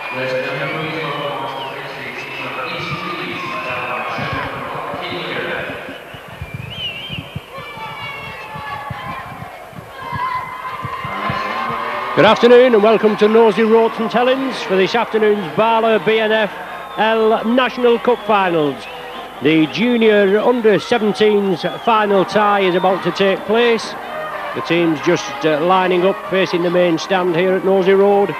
Good afternoon and welcome to Nosey Road St Helens for this afternoon's BARLA BNFL National Cup Finals. The junior under-17s final tie is about to take place. The teams just lining up facing the main stand here at Nosey Road.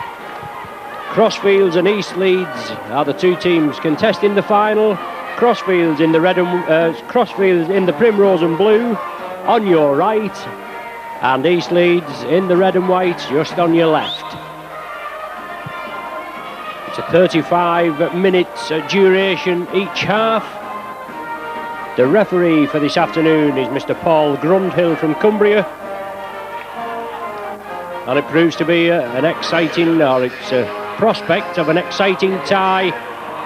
Crosfields and East Leeds are the two teams contesting the final. Crosfields in the red and Crosfields in the primrose and blue on your right, and East Leeds in the red and white just on your left. It's a 35 minutes duration each half. The referee for this afternoon is Mr. Paul Grundhill from Cumbria, and it proves to be an exciting, or it's a prospect of an exciting tie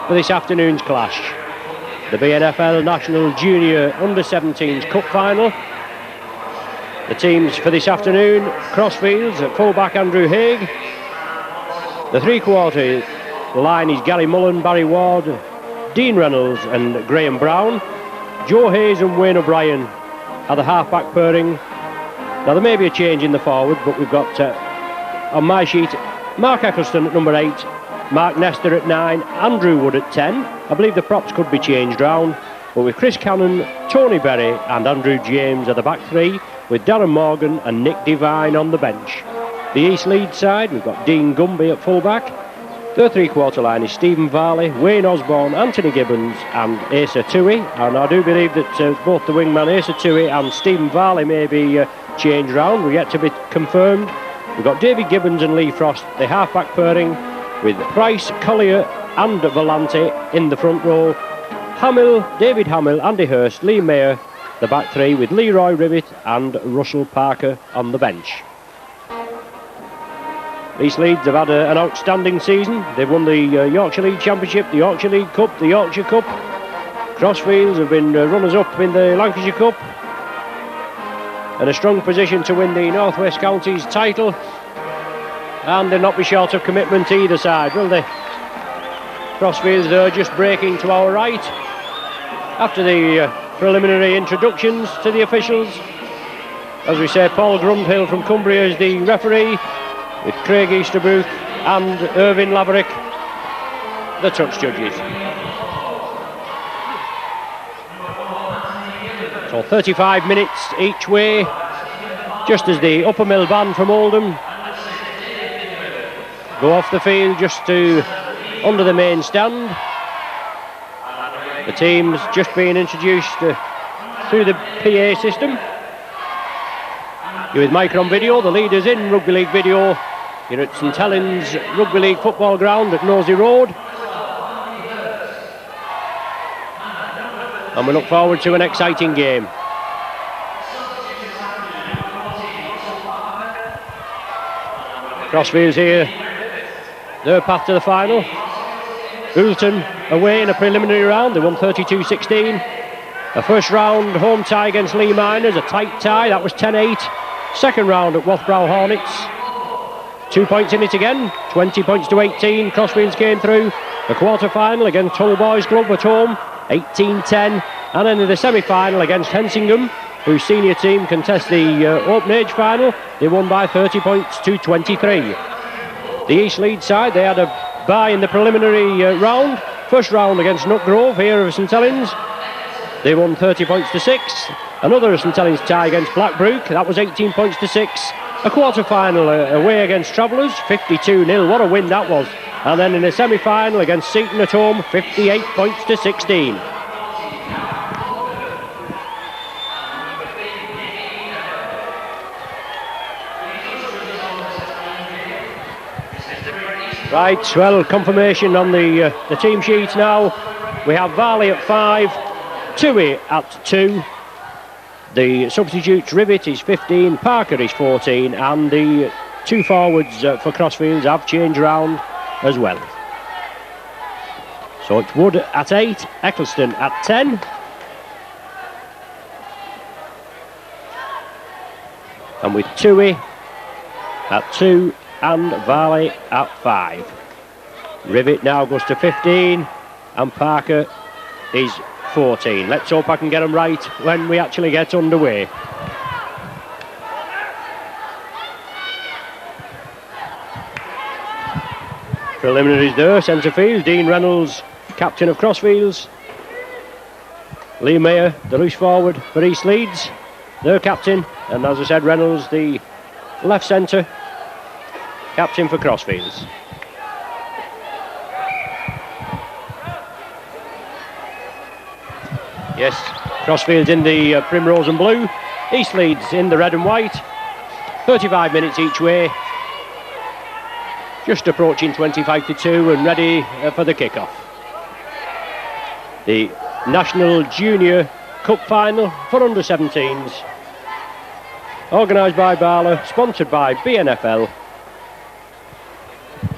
for this afternoon's clash. The BNFL National Junior Under-17s Cup Final. The teams for this afternoon: Crosfields at fullback Andrew Haig. The three-quarter line is Gary Mullen, Barry Ward, Dean Reynolds and Graham Brown. Joe Hayes and Wayne O'Brien are the half-back pairing. Now there may be a change in the forward, but we've got on my sheet Mark Eccleston at number 8, Mark Nestor at 9, Andrew Wood at 10. I believe the props could be changed round, but with Chris Cannon, Tony Berry and Andrew James are the back three, with Darren Morgan and Nick Devine on the bench. The East Leeds side, we've got Dean Gumby at fullback. The three-quarter line is Stephen Varley, Wayne Osborne, Anthony Gibbons and Asa Toohey. And I do believe that both the wingman Asa Toohey and Stephen Varley may be changed round. We're yet to be confirmed. We've got David Gibbons and Lee Frost, the half-back pairing, with Price, Collier and Volante in the front row. Hamill, David Hamill, Andy Hurst, Lee Mayer, the back three, with Leroy Ribbett and Russell Parker on the bench. East Leeds have had an outstanding season. They've won the Yorkshire League Championship, the Yorkshire League Cup, the Yorkshire Cup. Crossfields have been runners-up in the Lancashire Cup, in a strong position to win the North West Counties title, and they'll not be short of commitment either side, will they? Crossfields are just breaking to our right after the preliminary introductions to the officials. As we say, Paul Grundhill from Cumbria is the referee, with Craig Easterbrook and Irvin Laverick the touch judges. So 35 minutes each way, just as the Upper Mill band from Oldham go off the field just to under the main stand. The team's just being introduced through the PA system. You're with Micron Video, the leaders in Rugby League video. You're at St Helens Rugby League football ground at Nosey Road. And we look forward to an exciting game. Crosfields here, their path to the final. Oulton away in a preliminary round, they won 32-16. A first round home tie against Lee Miners, a tight tie, that was 10-8. Second round at Wathbrow Hornets, 2 points in it again, 20 points to 18. Crosfields came through. The quarter-final against Hull Boys Club at home, 18-10. And then in the semi-final against Hensingham, whose senior team contest the Open Age final, they won by 30 points to 23. The East Leeds side, they had a bye in the preliminary round. First round against Nutgrove here of St Helens, they won 30 points to 6. Another St Helens tie against Blackbrook, that was 18 points to 6. A quarter-final away against Travellers, 52-0, what a win that was. And then in the semi-final against Seaton at home, 58 points to 16. Right, well, confirmation on the team sheet now. We have Varley at 5, Toohey at 2. The substitutes, Rivet is 15, Parker is 14, and the two forwards for Crosfields have changed round as well. So it's Wood at 8, Eccleston at 10. And with Toohey at 2 and Varley at 5. Rivet now goes to 15, and Parker is 14. Let's hope I can get them right when we actually get underway. Preliminaries there, centre field, Dean Reynolds, captain of Crosfields. Lee Mayer, the loose forward for East Leeds, their captain, and as I said, Reynolds, the left centre, captain for Crosfields. Yes, Crosfields in the primrose and blue, East Leeds in the red and white. 35 minutes each way. Just approaching 25 to 2 and ready for the kick-off. The National Junior Cup Final for under-17s. Organised by BARLA, sponsored by BNFL.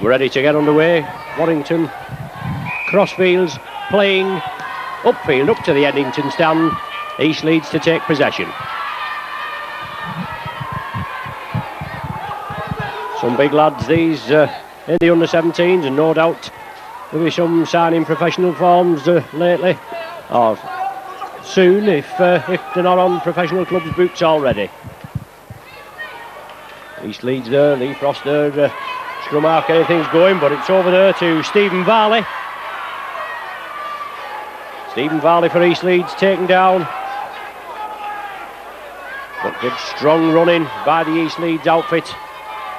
We're ready to get underway. Warrington, Crosfields playing upfield up to the Eddington stand. East Leeds to take possession. Some big lads these in the under-17s, and no doubt there'll be some signing professional forms lately, or soon if they're not on professional clubs' boots already. East Leeds there, Lee Frost there, scrum half, anything's going, but it's over there to Stephen Varley. Stephen Varley for East Leeds, taken down. But good strong running by the East Leeds outfit.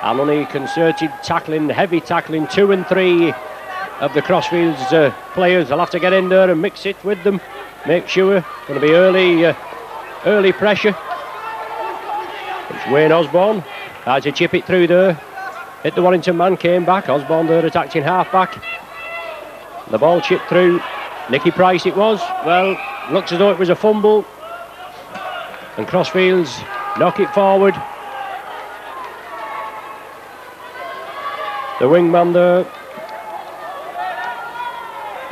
And only concerted tackling, heavy tackling, 2 and 3 of the Crosfields players. They'll have to get in there and mix it with them. Make sure, going to be early pressure. It's Wayne Osborne, had to chip it through there. Hit the Warrington man, came back. Osborne there attacked in half back. The ball chipped through. Nicky Price it was. Well, looks as though it was a fumble. And Crosfields knock it forward. The wingman there,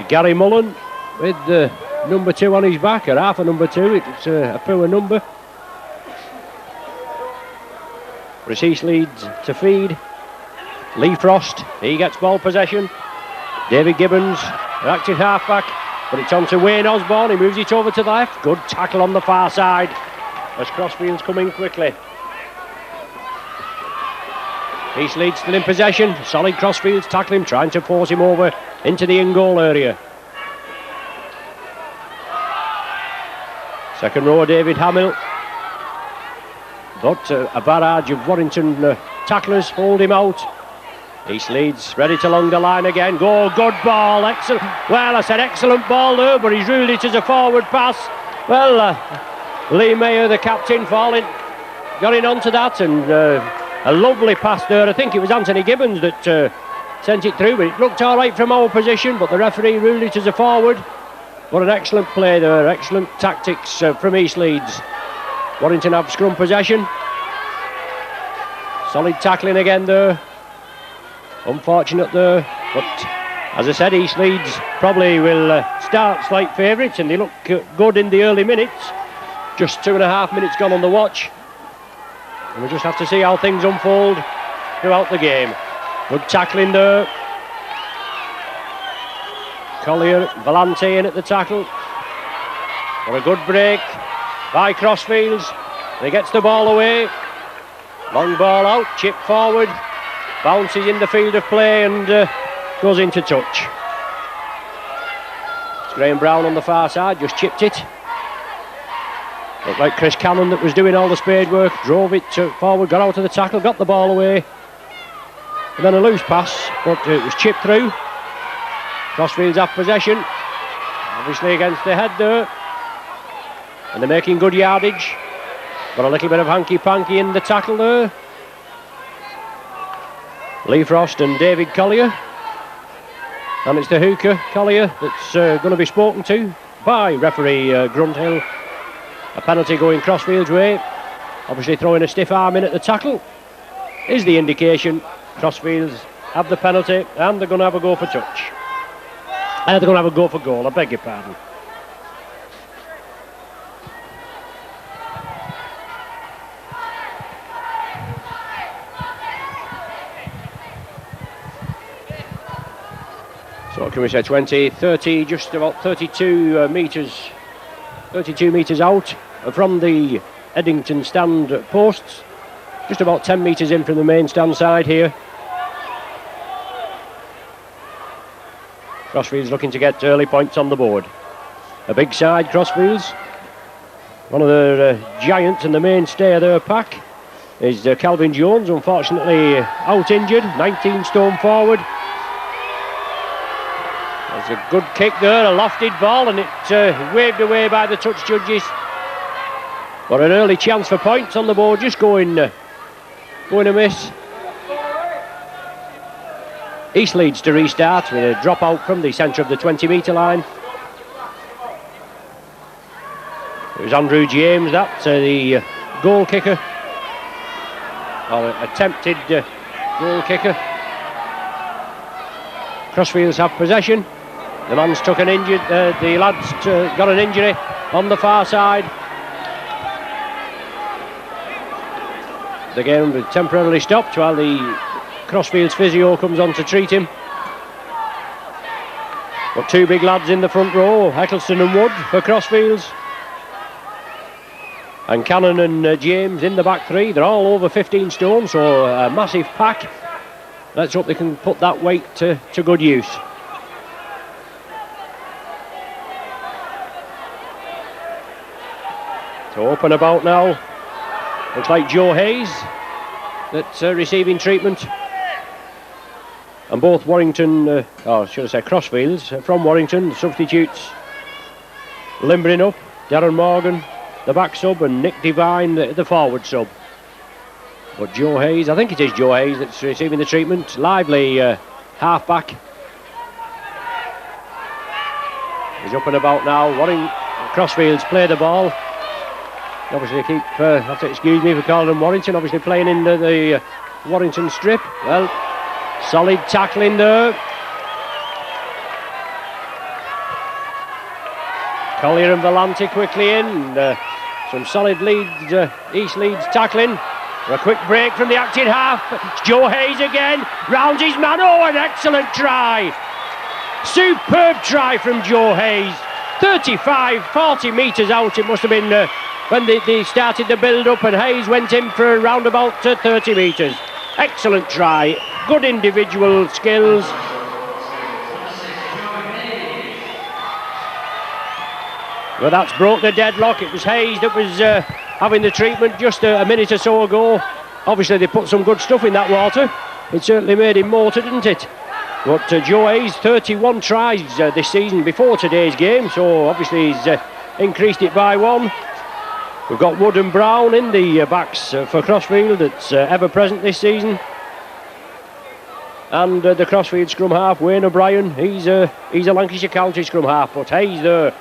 Gary Mullen, with the number 2 on his back, or half a number 2, it's a poor number. For East Leeds to feed. Lee Frost, he gets ball possession. David Gibbons, active half back, but it's on to Wayne Osborne, he moves it over to the left. Good tackle on the far side as Crosfields come in quickly. East Leeds still in possession. Solid Crosfields tackle him, trying to force him over into the in-goal area. Second row, David Hamill. But a barrage of Warrington tacklers hold him out. East Leeds ready to long the line again. Go, good ball, excellent. Well, I said excellent ball there, but he's ruled it as a forward pass. Well, Lee Mayer, the captain, got in onto that, and a lovely pass there. I think it was Anthony Gibbons that sent it through, but it looked all right from our position, but the referee ruled it as a forward. What an excellent play there, excellent tactics from East Leeds. Warrington have scrum possession. Solid tackling again there. Unfortunate there, but as I said, East Leeds probably will start slight favourites, and they look good in the early minutes. Just 2.5 minutes gone on the watch. And we'll just have to see how things unfold throughout the game. Good tackling there. Collier, Valente in at the tackle. What a good break by Crosfields. He gets the ball away. Long ball out, chip forward. Bounces in the field of play and goes into touch. It's Graham Brown on the far side, just chipped it. Looked like Chris Cannon that was doing all the spade work, drove it forward, got out of the tackle, got the ball away. And then a loose pass, but it was chipped through. Crosfields have possession, obviously against the head there. And they're making good yardage, but a little bit of hanky-panky in the tackle there. Lee Frost and David Collier. And it's the hooker, Collier, that's going to be spoken to by referee Grunthill. A penalty going Crosfields' way. Obviously throwing a stiff arm in at the tackle is the indication. Crosfields have the penalty and they're going to have a go for touch. They're going to have a go for goal, I beg your pardon. So what can we say, 20, 30, just about 32 metres out from the Eddington stand posts. Just about 10 metres in from the main stand side here. Crosfields looking to get early points on the board. A big side, Crosfields. One of the giants and the mainstay of their pack is Calvin Jones, unfortunately out injured, 19 stone forward. There's a good kick there, a lofted ball, and it waved away by the touch judges. But an early chance for points on the board, just going amiss. East Leeds to restart with a drop out from the centre of the 20-metre line. It was Andrew James, the goal kicker, or attempted goal kicker. Crosfields have possession. The man's took an injury. The lad's got an injury on the far side. The game was temporarily stopped while the Crosfields physio comes on to treat him. Got two big lads in the front row, Eccleston and Wood for Crosfields. And Cannon and James in the back three. They're all over 15 stone, so a massive pack. Let's hope they can put that weight to good use. So up and about now. Looks like Joe Hayes that's receiving treatment. And both Warrington, Crosfields from Warrington, substitutes limbering up. Darren Morgan, the back sub, and Nick Devine, the forward sub. But Joe Hayes, I think it is Joe Hayes that's receiving the treatment. Lively half-back. He's up and about now. Crosfields play the ball. Obviously have to excuse me for calling them Warrington, obviously playing in the Warrington strip. Well, solid tackling there. Collier and Volante quickly in. Some solid East Leeds tackling. A quick break from the acting half. It's Joe Hayes again. Rounds his man. Oh, an excellent try. Superb try from Joe Hayes. 35, 40 metres out. It must have been when they started the build-up, and Hayes went in for around about 30 metres. Excellent try. Good individual skills. Well, that's broke the deadlock. It was Hayes that was having the treatment just a minute or so ago. Obviously they put some good stuff in that water. It certainly made him motor, didn't it? But Joe Hayes, 31 tries this season before today's game, so obviously he's increased it by one. We've got Wood and Brown in the backs for Crosfield, that's ever present this season. And the Crosfield scrum half, Wayne O'Brien, he's a Lancashire County scrum half, but Hayes there,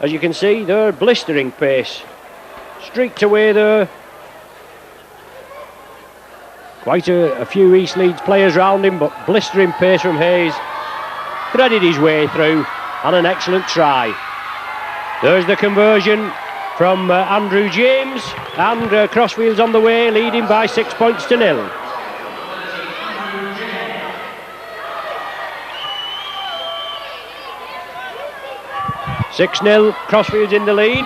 as you can see, they're blistering pace. Streaked away there. Quite a few East Leeds players round him, but blistering pace from Hayes. Threaded his way through, and an excellent try. There's the conversion from Andrew James, and Crosfields on the way, leading by 6 points to 0. (6-0), Crosfields in the lead.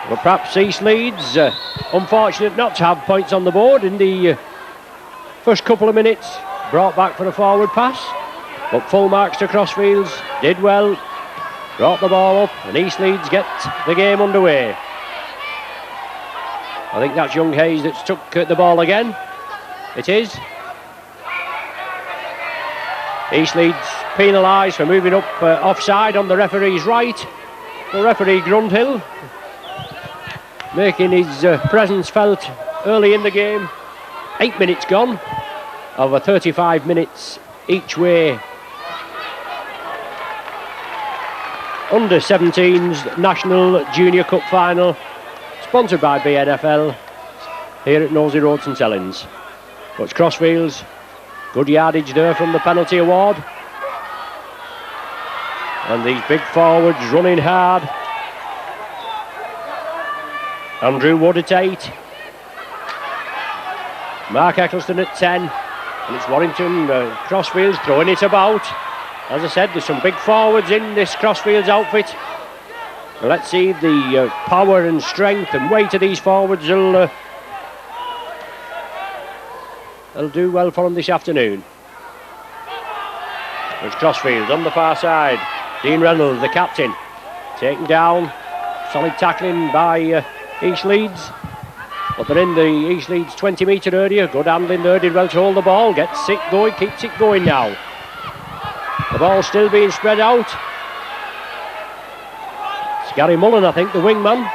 But perhaps East Leeds, unfortunate not to have points on the board in the first couple of minutes, brought back for a forward pass. But full marks to Crosfields, did well, brought the ball up, and East Leeds get the game underway. I think that's young Hayes that's took the ball again. It is. East Leeds penalised for moving up offside on the referee's right. The referee Grundhill making his presence felt early in the game. 8 minutes gone, over 35 minutes each way. Under-17s National Junior Cup Final, sponsored by BNFL, here at Nosey Road St Helens. But it's Crosfields, good yardage there from the penalty award. And these big forwards running hard. Andrew Wood at 8. Mark Eccleston at 10. And it's Warrington, Crosfields throwing it about. As I said, there's some big forwards in this Crosfields outfit. Let's see if the power and strength and weight of these forwards will do well for them this afternoon. It's Crosfields on the far side. Dean Reynolds, the captain, taken down. Solid tackling by East Leeds. But they're in the East Leeds 20-metre area. Good handling there, did well to hold the ball. Gets it going, keeps it going now. The ball still being spread out. It's Gary Mullen, I think, the wingman.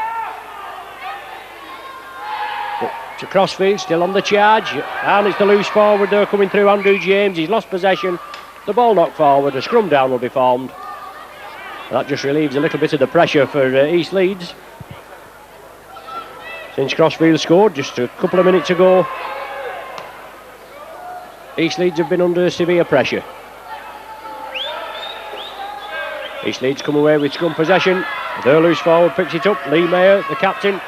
But to Crosfield, still on the charge. And it's the loose forward there coming through, Andrew James. He's lost possession. The ball knocked forward. A scrum down will be formed. That just relieves a little bit of the pressure for East Leeds. Since Crosfield scored just a couple of minutes ago, East Leeds have been under severe pressure. East Leeds come away with scrum possession. Their loose forward picks it up. Lee Mayer, the captain.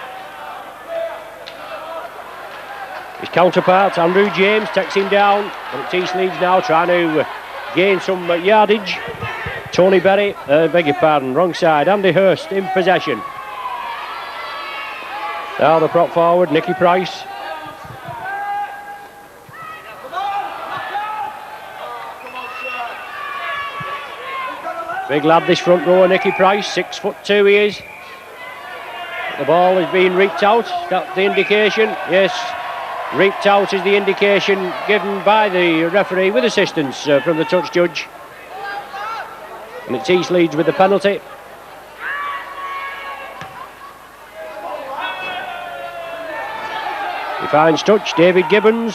His counterpart, Andrew James, takes him down. But it's East Leeds now trying to gain some yardage. Tony Berry, beg your pardon, wrong side. Andy Hurst in possession. Now the prop forward, Nicky Price. Big lad this front rower, Nicky Price, 6'2" he is. The ball is being reaped out, that's the indication. Yes, reaped out is the indication given by the referee with assistance from the touch judge. And it's East Leeds with the penalty. He finds touch, David Gibbons.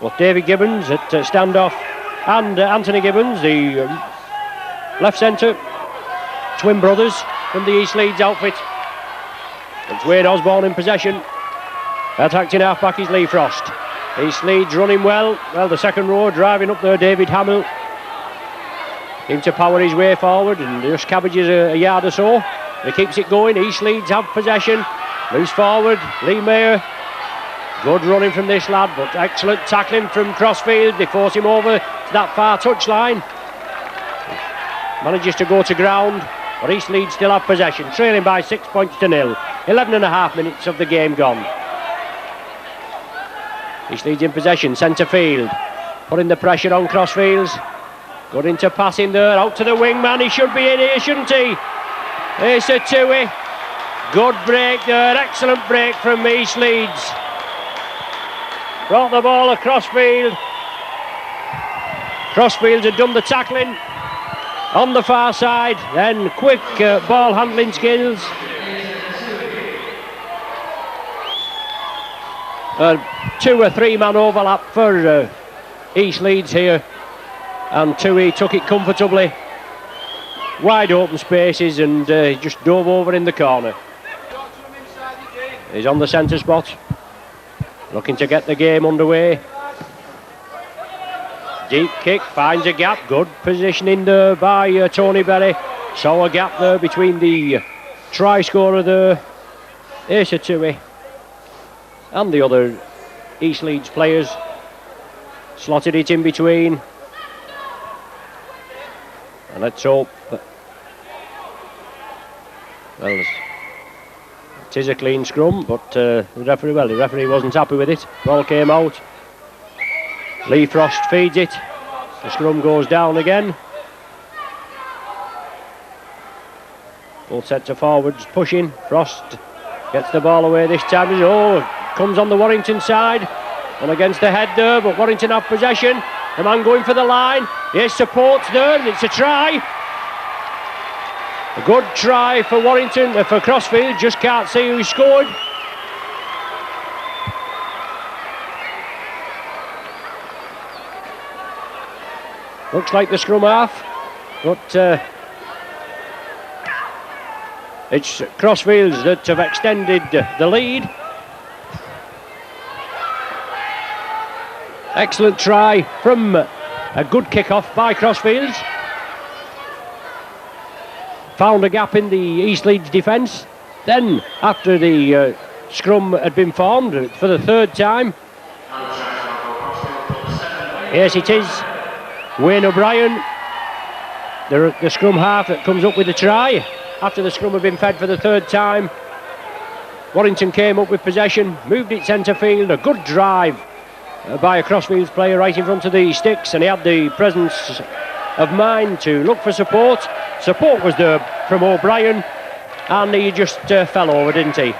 Well, David Gibbons at standoff, and Anthony Gibbons, the left centre, twin brothers from the East Leeds outfit. It's Wade Osborne in possession. Attacking half-back is Lee Frost. East Leeds running well. Well, the second row driving up there, David Hamill. Seems to power his way forward and just cabbages a yard or so. He keeps it going. East Leeds have possession. Loose forward, Lee Mayer. Good running from this lad, but excellent tackling from Crosfield. They force him over to that far touchline. Manages to go to ground, but East Leeds still have possession, trailing by 6 points to 0. 11 and a half minutes of the game gone. East Leeds in possession, centre field, putting the pressure on Crosfields. Good into passing there, out to the wingman. He should be in here, shouldn't he? Asa Tui. Good break there, excellent break from East Leeds. Brought the ball across field. Crosfields had done the tackling on the far side, then quick ball handling skills. 2 or 3 man overlap for East Leeds here, and Tui took it comfortably. Wide open spaces and just dove over in the corner. He's on the centre spot, looking to get the game underway. Deep kick, finds a gap. Good positioning there by Tony Berry. Saw a gap there between the try scorer there, Asa Tui, and the other East Leeds players. Slotted it in between. And let's hope that, well, it is a clean scrum, but the referee wasn't happy with it. Ball came out. Lee Frost feeds it. The scrum goes down again. Both sets of forwards pushing. Frost gets the ball away this time. Oh, comes on the Warrington side. And against the head there, but Warrington have possession. The man going for the line. Yes, support's there, and it's a try. A good try for Warrington, for Crosfield. Just can't see who scored. Looks like the scrum half, but it's Crosfields that have extended the lead. Excellent try from a good kick-off by Crosfields. Found a gap in the East Leeds defence. Then, after the scrum had been formed for the third time, yes it is, Wayne O'Brien, the scrum half that comes up with the try after the scrum had been fed for the third time. Warrington came up with possession, moved it centre field, a good drive by a Crosfields player right in front of the sticks, and he had the presence of mind to look for support. Support was there from O'Brien, and he just fell over, didn't he?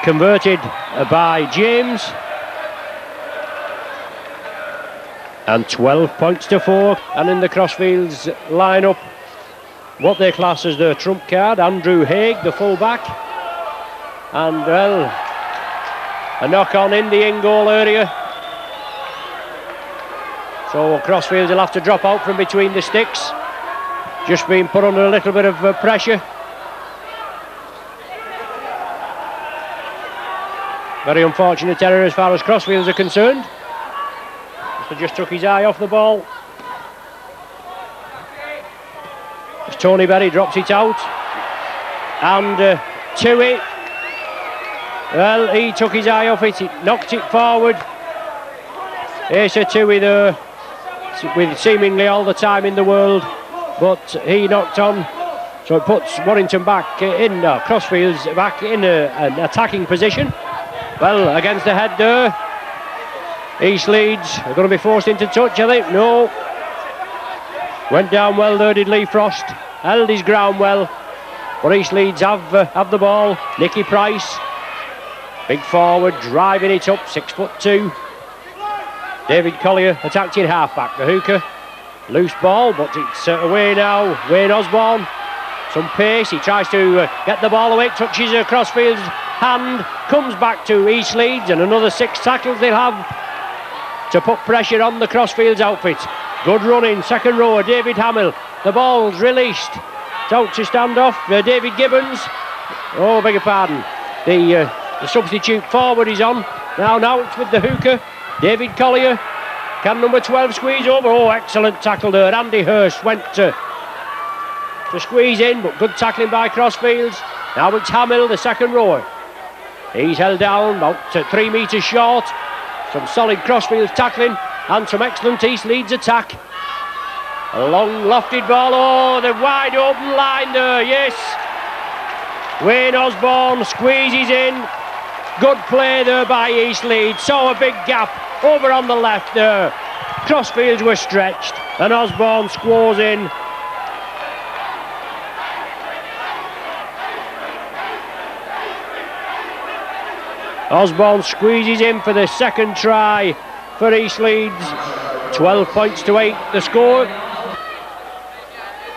Converted by James, and 12 points to 4. And in the Crosfields lineup, what they class as their trump card, Andrew Haig, the full-back, and well, a knock on in the in-goal area. So Crosfields will have to drop out from between the sticks, just being put under a little bit of pressure. Very unfortunate error as far as Crosfields are concerned. He just took his eye off the ball. As Tony Berry drops it out, and Tui, well, he took his eye off it, he knocked it forward. Asa Tui there, with seemingly all the time in the world, but he knocked on, so it puts Warrington back in, Crosfields back in an attacking position. Well, against the head there, East Leeds are going to be forced into touch, I think. No. Went down well there, did Lee Frost. Held his ground well. But East Leeds have the ball. Nicky Price, big forward, driving it up, 6'2". David Collier attacked in half-back. The hooker, loose ball, but it's away now. Wayne Osborne, some pace. He tries to get the ball away, touches Crosfields' hand, comes back to East Leeds, and another 6 tackles they'll have to put pressure on the Crosfields outfit. Good running, second rower, David Hamill. The ball's released. It's out to stand off. David Gibbons. Oh, beg your pardon. The substitute forward is on. Now it's with the hooker. David Collier. Can number 12 squeeze over? Oh, excellent tackle there. Andy Hurst went to squeeze in, but good tackling by Crosfields. Now it's Hamill, the second rower. He's held down about 3 metres short. Some solid Crosfields tackling and some excellent East Leeds attack. A long lofted ball. Oh, the wide open line there, yes. Wayne Osborne squeezes in. Good play there by East Leeds. Saw a big gap over on the left there. Crosfields were stretched and Osborne squaws in. Osborne squeezes in for the second try for East Leeds. 12 points to 8 the score.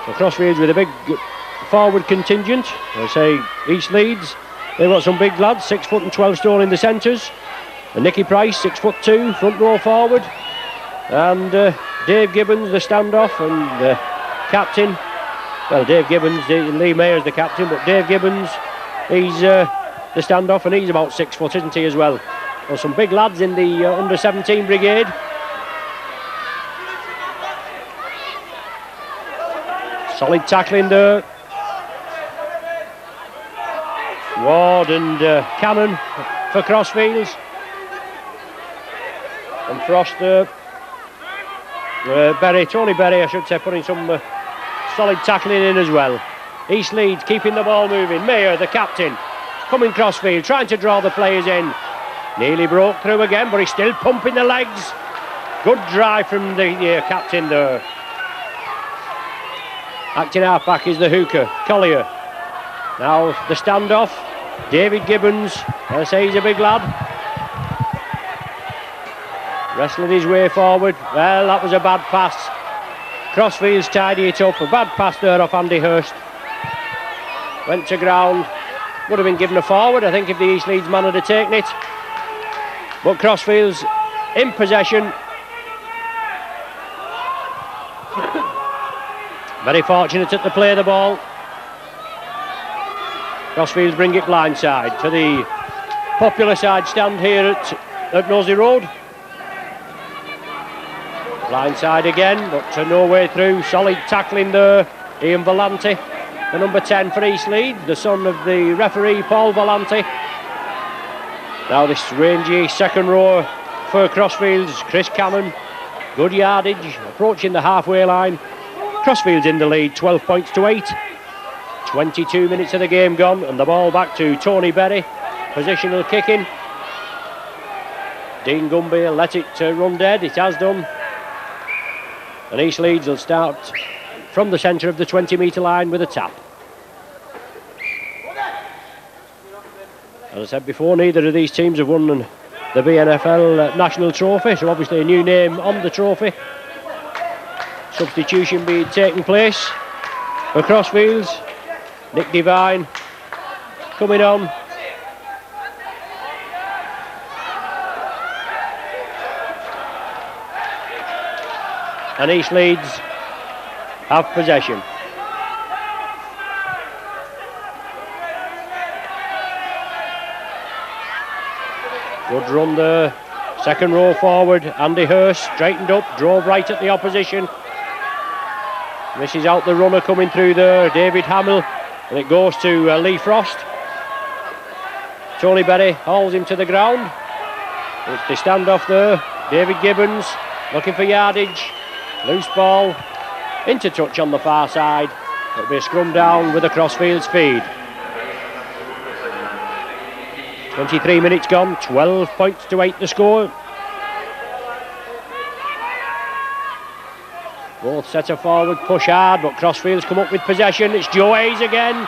So Crosfields with a big forward contingent. I say East Leeds, they've got some big lads, 6 foot and 12 stone in the centres. And Nicky Price, 6'2", front row forward. And Dave Gibbons, the standoff, and the captain. Well, Dave Gibbons, Lee Mayer's the captain, but Dave Gibbons, he's the standoff, and he's about 6 foot, isn't he, as well? Well, some big lads in the under-17 brigade. Solid tackling there. Ward and Cannon for Crosfields. And Frost there. Tony Berry, I should say, putting some solid tackling in as well. East Leeds keeping the ball moving. Mayer, the captain, coming Crosfield, trying to draw the players in. Nearly broke through again, but he's still pumping the legs. Good drive from the captain there. Acting half-back is the hooker, Collier. Now the standoff, David Gibbons, I say he's a big lad. Wrestling his way forward. Well, that was a bad pass. Crosfields tidy it up. A bad pass there off Andy Hurst. Went to ground. Would have been given a forward, I think, if the East Leeds man had taken it. But Crosfields in possession. Very fortunate at the play of the ball. Crosfields bring it blindside to the popular side stand here at Nosey Road. Blindside again, but no way through. Solid tackling there. Ian Volante, the number 10 for East Leeds, the son of the referee Paul Volante. Now this rangy second row for Crosfields, Chris Cannon, Good yardage, approaching the halfway line. Crosfields in the lead, 12 points to 8. 22 minutes of the game gone, and the ball back to Tony Berry. Positional kicking. Dean Gumby let it run dead. It has done. And East Leeds will start from the centre of the 20-metre line with a tap. As I said before, neither of these teams have won the BNFL National Trophy, so obviously a new name on the trophy. Substitution being taking place for Crosfields. Nick Devine coming on. And East Leeds have possession. Good run there. Second row forward. Andy Hurst straightened up, drove right at the opposition. Misses out the runner coming through there, David Hamill, and it goes to Lee Frost. Tony Berry hauls him to the ground. It's the standoff there. David Gibbons looking for yardage. Loose ball into touch on the far side. It'll be a scrum down with a Crosfields feed. 23 minutes gone, 12 points to 8 the score. Both sets of forward push hard, but Crosfields come up with possession. It's Joe Hayes again.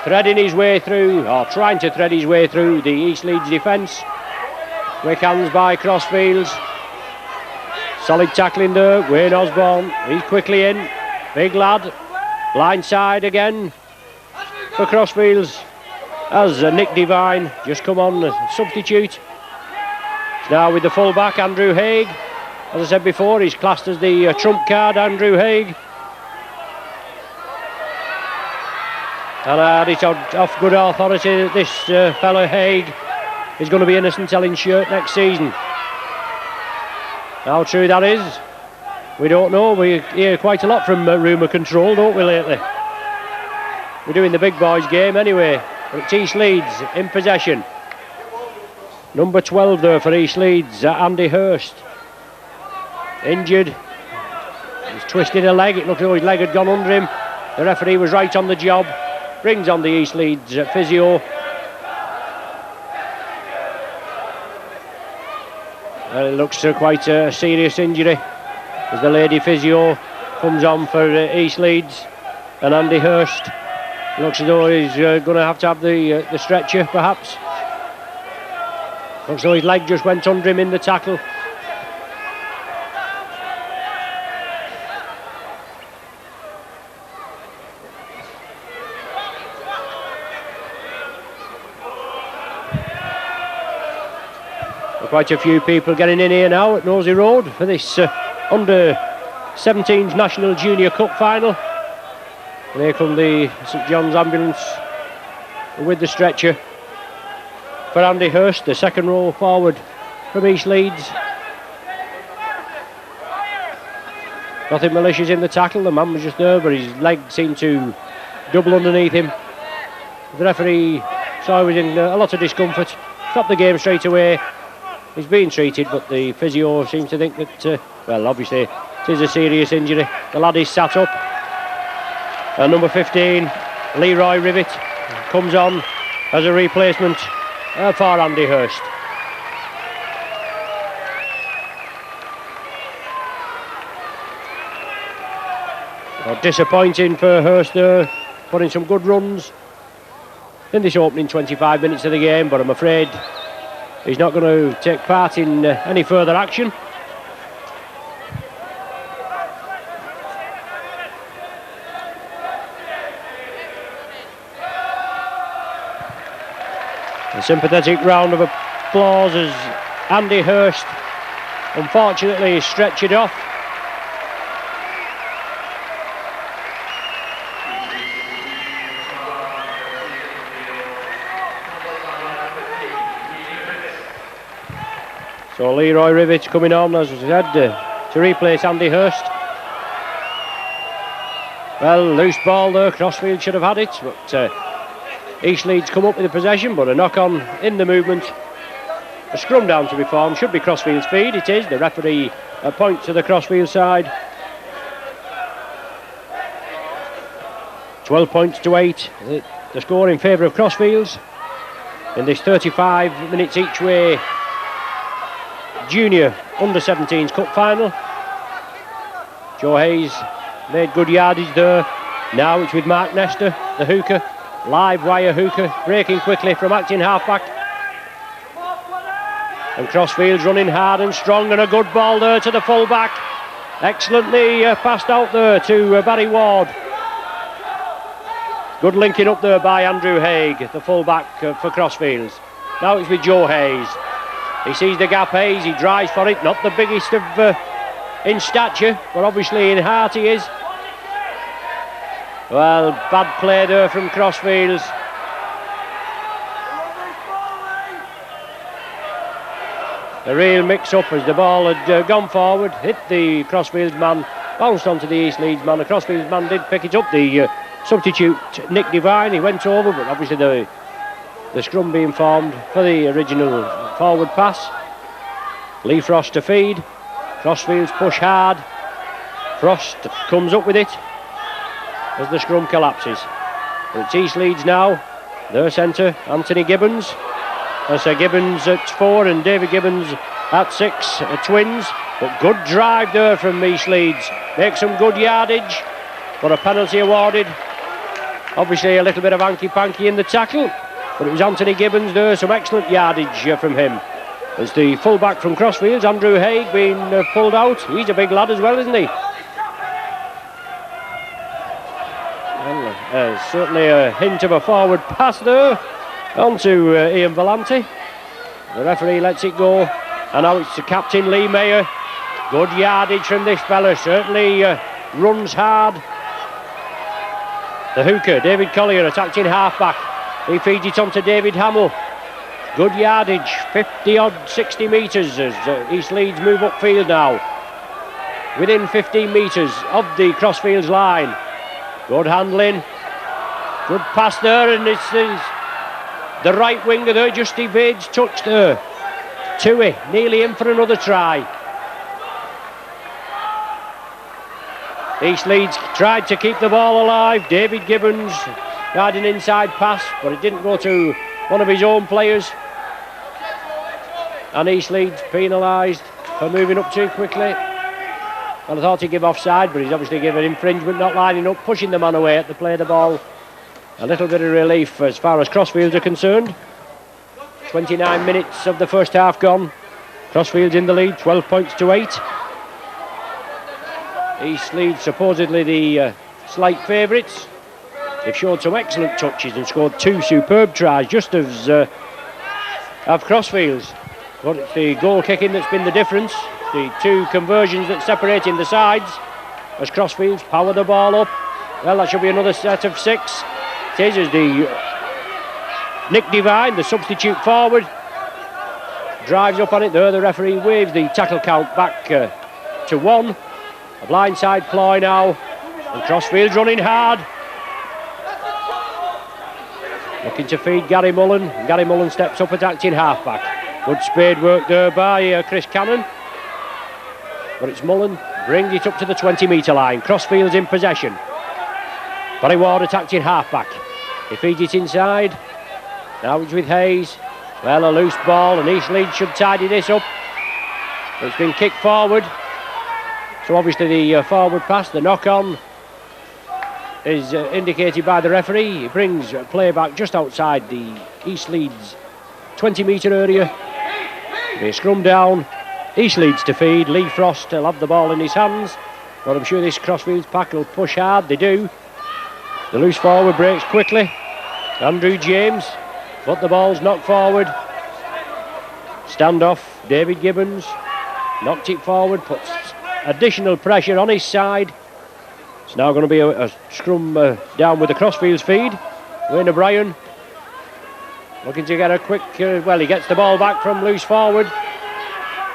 Threading his way through, or trying to thread his way through the East Leeds defence. Quick hands by Crosfields. Solid tackling there, Wayne Osborne. He's quickly in. Big lad. Blind side again for Crosfields as Nick Devine just come on substitute. It's now with the full-back, Andrew Haig. As I said before, he's classed as the trump card, Andrew Haig. And I had it off good authority that this fellow Haig is going to be innocent till insured next season. How true that is, we don't know. We hear quite a lot from rumour control, don't we, lately? We're doing the big boys game anyway. But it's East Leeds in possession. Number 12 there for East Leeds, Andy Hurst. Injured. He's twisted a leg. It looked as though his leg had gone under him. The referee was right on the job. Brings on the East Leeds physio. Well, it looks quite a serious injury as the lady physio comes on for East Leeds, and Andy Hurst looks as though he's going to have the stretcher perhaps. Looks as though his leg just went under him in the tackle. Quite a few people getting in here now at Nosey Road for this under-17s National Junior Cup final. And here come the St John's ambulance with the stretcher for Andy Hurst, the second row forward from East Leeds. Nothing malicious in the tackle, the man was just there, but his leg seemed to double underneath him. The referee saw he was in a lot of discomfort, stopped the game straight away. He's being treated, but the physio seems to think that, well, obviously it is a serious injury. The lad is sat up. And number 15, Leroy Rivet, comes on as a replacement for Andy Hurst. Well, disappointing for Hurst there, putting some good runs in this opening 25 minutes of the game, but I'm afraid he's not going to take part in any further action. A sympathetic round of applause as Andy Hurst unfortunately is stretchered off. So Leroy Rivet coming on, as I said, to replace Andy Hurst. Well, loose ball there, Crosfield should have had it, but East Leeds come up with the possession, but a knock-on in the movement A scrum down to be formed. Should be Crosfields' feed. It is. The referee points to the Crosfields side. 12 points to 8. The score in favour of Crosfields in this 35 minutes each way junior under-17s cup final. Joe Hayes made good yardage there. Now it's with Mark Nestor, the hooker, live wire hooker, breaking quickly from acting halfback. And Crosfields running hard and strong, and a good ball there to the full-back. Excellently passed out there to Barry Ward. Good linking up there by Andrew Haig, the full-back for Crosfields. Now it's with Joe Hayes. He sees the gap, Hayes, he drives for it. Not the biggest of in stature, but obviously in heart he is. Well, bad play there from Crosfields. A real mix-up as the ball had gone forward, hit the Crosfields man, bounced onto the East Leeds man. The Crosfields man did pick it up. The substitute Nick Devine, he went over, but obviously the scrum being formed for the original forward pass. Lee Frost to feed. Crosfields push hard. Frost comes up with it as the scrum collapses. But it's East Leeds now. Their centre, Anthony Gibbons. Sir Gibbons at 4 and David Gibbons at 6, twins. But good drive there from East Leeds. Makes some good yardage, but a penalty awarded. Obviously a little bit of hanky-panky in the tackle, but it was Anthony Gibbons there, some excellent yardage from him. As the full-back from Crosfields, Andrew Haig, being pulled out. He's a big lad as well, isn't he? Well, certainly a hint of a forward pass there on to Ian Volante. The referee lets it go, and now it's to Captain Lee Mayer. Good yardage from this fella, certainly runs hard. The hooker, David Collier, attacked in half-back. He feeds it on to David Hamill. Good yardage, 50-odd, 60 metres as East Leeds move upfield now. Within 15 metres of the Crosfields line. Good handling. Good pass there, and it's the right winger there just evades touch there. Tui nearly in for another try. East Leeds tried to keep the ball alive. David Gibbons had an inside pass, but it didn't go to one of his own players. And East Leeds penalised for moving up too quickly. And I thought he'd give offside, but he's obviously given infringement, not lining up, pushing the man away at the play of the ball. A little bit of relief as far as Crosfields are concerned. 29 minutes of the first half gone. Crosfields in the lead, 12 points to 8. East Leeds supposedly the slight favourites. They've showed some excellent touches and scored 2 superb tries, just as have Crosfields. But it's the goal kicking that's been the difference. The 2 conversions that separating the sides as Crosfields power the ball up. Well, that should be another set of 6. It is as the Nick Devine, the substitute forward, drives up on it there. The referee waves the tackle count back to 1. A blindside ploy now, and Crosfields running hard. Looking to feed Gary Mullen. Gary Mullen steps up at acting halfback. Good spade work there by Chris Cannon. But it's Mullen, brings it up to the 20-metre line. Crosfields in possession. Barry Ward attacked in halfback. He feeds it inside. Now it's with Hayes. Well, a loose ball, and East Leeds should tidy this up. It's been kicked forward. So obviously the forward pass, the knock-on, is indicated by the referee. He brings play back just outside the East Leeds 20-metre area. They scrum down. East Leeds to feed. Lee Frost will have the ball in his hands. But I'm sure this Crosfields pack will push hard. They do. The loose forward breaks quickly. Andrew James, but the ball's knocked forward. Standoff. David Gibbons knocked it forward, puts additional pressure on his side. It's now going to be a scrum down with the Crosfields feed. Wayne O'Brien looking to get a quick, well, he gets the ball back from loose forward,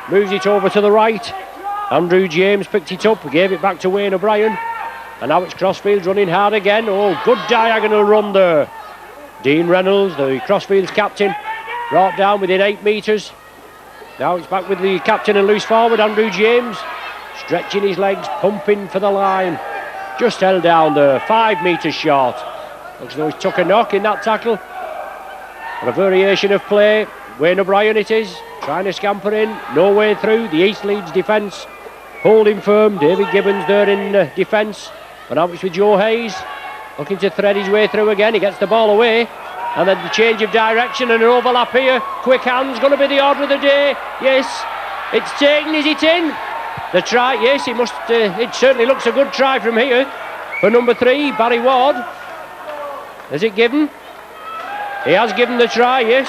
moves it over to the right. Andrew James picked it up, gave it back to Wayne O'Brien, and now it's Crosfields running hard again. Oh, good diagonal run there. Dean Reynolds, the Crosfields captain, brought down within 8 metres. Now it's back with the captain and loose forward, Andrew James. Stretching his legs, pumping for the line. Just held down there, 5 metres short. Looks as though he took a knock in that tackle. But a variation of play. Wayne O'Brien it is, trying to scamper in, no way through. The East Leeds defence holding firm. David Gibbons there in defence. But now it's with Joe Hayes, looking to thread his way through again. He gets the ball away. And then the change of direction and an overlap here. Quick hands, going to be the order of the day. Yes, it's taken. Is it in? The try, yes, it must. It certainly looks a good try from here for number 3, Barry Ward. Is it given? He has given the try, yes.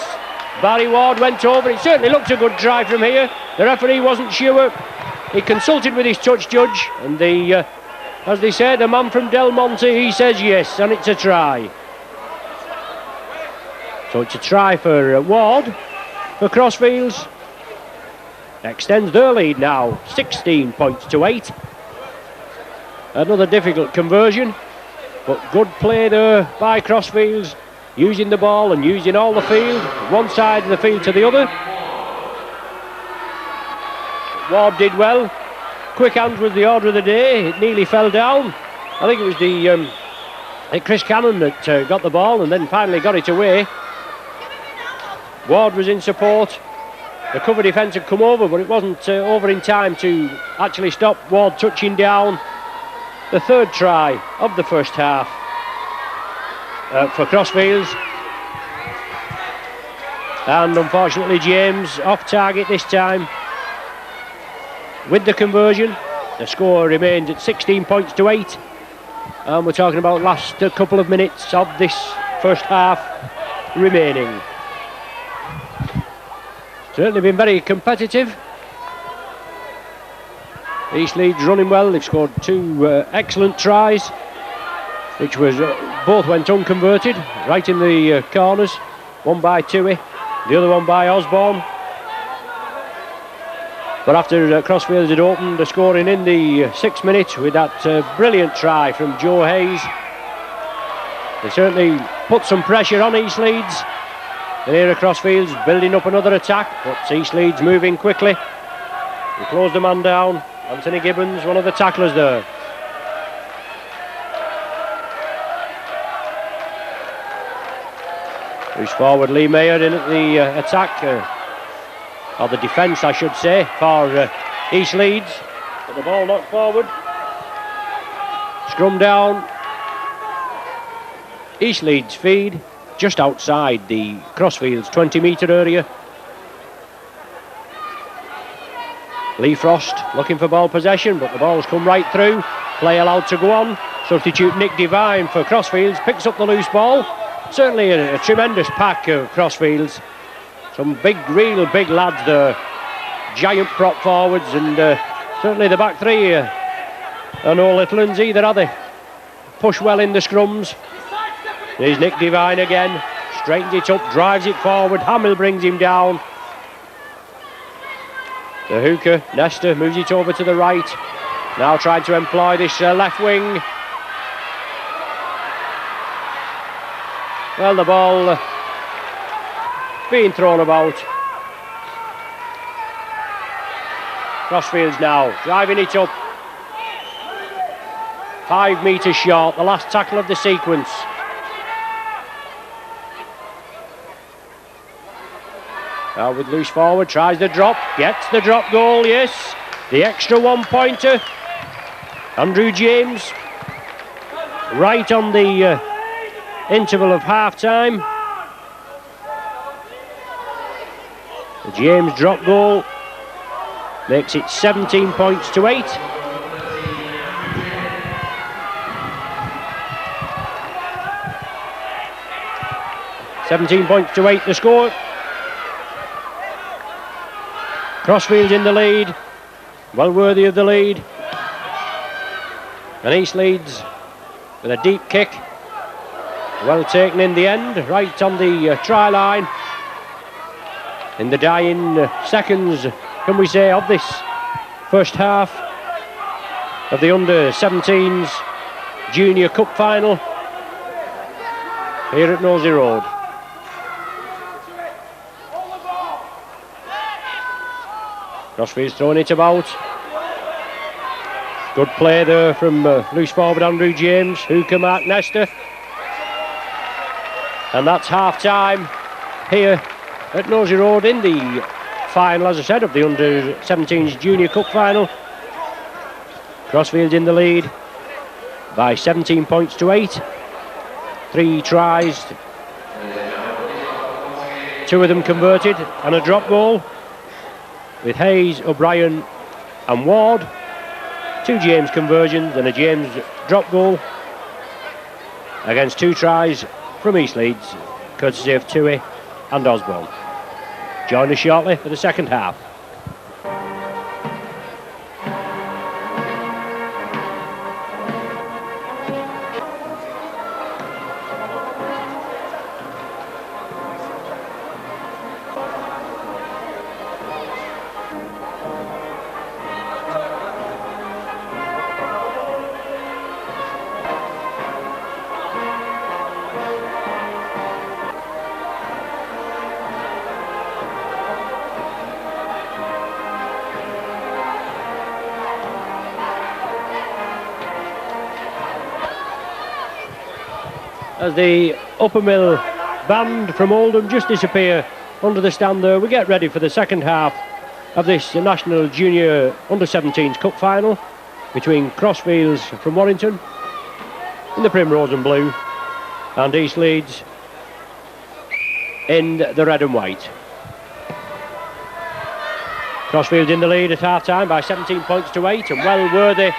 Barry Ward went over. It certainly looks a good try from here. The referee wasn't sure. He consulted with his touch judge, and the, as they say, the man from Del Monte, he says yes, and it's a try. So it's a try for Ward for Crosfields. Extends their lead now, 16 points to 8. Another difficult conversion, but good play there by Crosfields, using the ball and using all the field, one side of the field to the other. Ward did well. Quick hands was the order of the day. It nearly fell down. I think it was the Chris Cannon that got the ball and then finally got it away. Ward was in support. The cover defence had come over, but it wasn't over in time to actually stop Ward touching down. The third try of the first half for Crosfields. And unfortunately James off target this time. With the conversion, the score remains at 16 points to 8. And we're talking about last couple of minutes of this first half remaining. Certainly been very competitive. East Leeds running well. They've scored 2 excellent tries, which was both went unconverted, right in the corners. One by Toohey, the other one by Osborne. But after Crosfields had opened the scoring in the 6th minute with that brilliant try from Joe Hayes, they certainly put some pressure on East Leeds. And here are Crosfields building up another attack, but East Leeds moving quickly. They close the man down. Anthony Gibbons, one of the tacklers there. Loose forward Lee Mayer in at the attack, or the defence I should say, for East Leeds. But the ball knocked forward. Scrum down. East Leeds feed just outside the Crosfields 20-metre area. Lee Frost looking for ball possession, but the ball's come right through. Play allowed to go on. Substitute Nick Devine for Crosfields picks up the loose ball. Certainly a tremendous pack of Crosfields. Some real big lads there. Giant prop forwards, and certainly the back three are no little ones either, are they? Push well in the scrums. There's Nick Devine again. Straightens it up, drives it forward. Hamill brings him down. The hooker, Nestor, moves it over to the right. Now trying to employ this left wing. Well, the ball being thrown about. Crosfields now, driving it up. 5 metres short, the last tackle of the sequence. Now with loose forward, tries the drop, gets the drop goal, yes. The extra 1-pointer. Andrew James, right on the interval of half-time. The James drop goal makes it 17 points to 8. The score. Crosfields in the lead, well worthy of the lead. And East Leeds with a deep kick, well taken in the end, right on the try line. In the dying seconds, can we say, of this first half of the under-17s Junior Cup final here at Nosey Road. Crosfields throwing it about. Good play there from loose forward Andrew James, hooker Mark Nestor. And that's half-time here at Nosey Road in the final, as I said, of the under-17s Junior Cup final. Crosfields in the lead by 17 points to 8. 3 tries, 2 of them converted, and a drop goal with Hayes, O'Brien and Ward. 2 James conversions and a James drop goal against 2 tries from East Leeds, courtesy of Toohey and Osborne. Join us shortly for the second half. As the Upper Mill band from Oldham just disappear under the stand there, we get ready for the second half of this National Junior Under-17s Cup final between Crosfields from Warrington in the Primrose and Blue and East Leeds in the red and white. Crosfields in the lead at half-time by 17 points to 8 and well worthy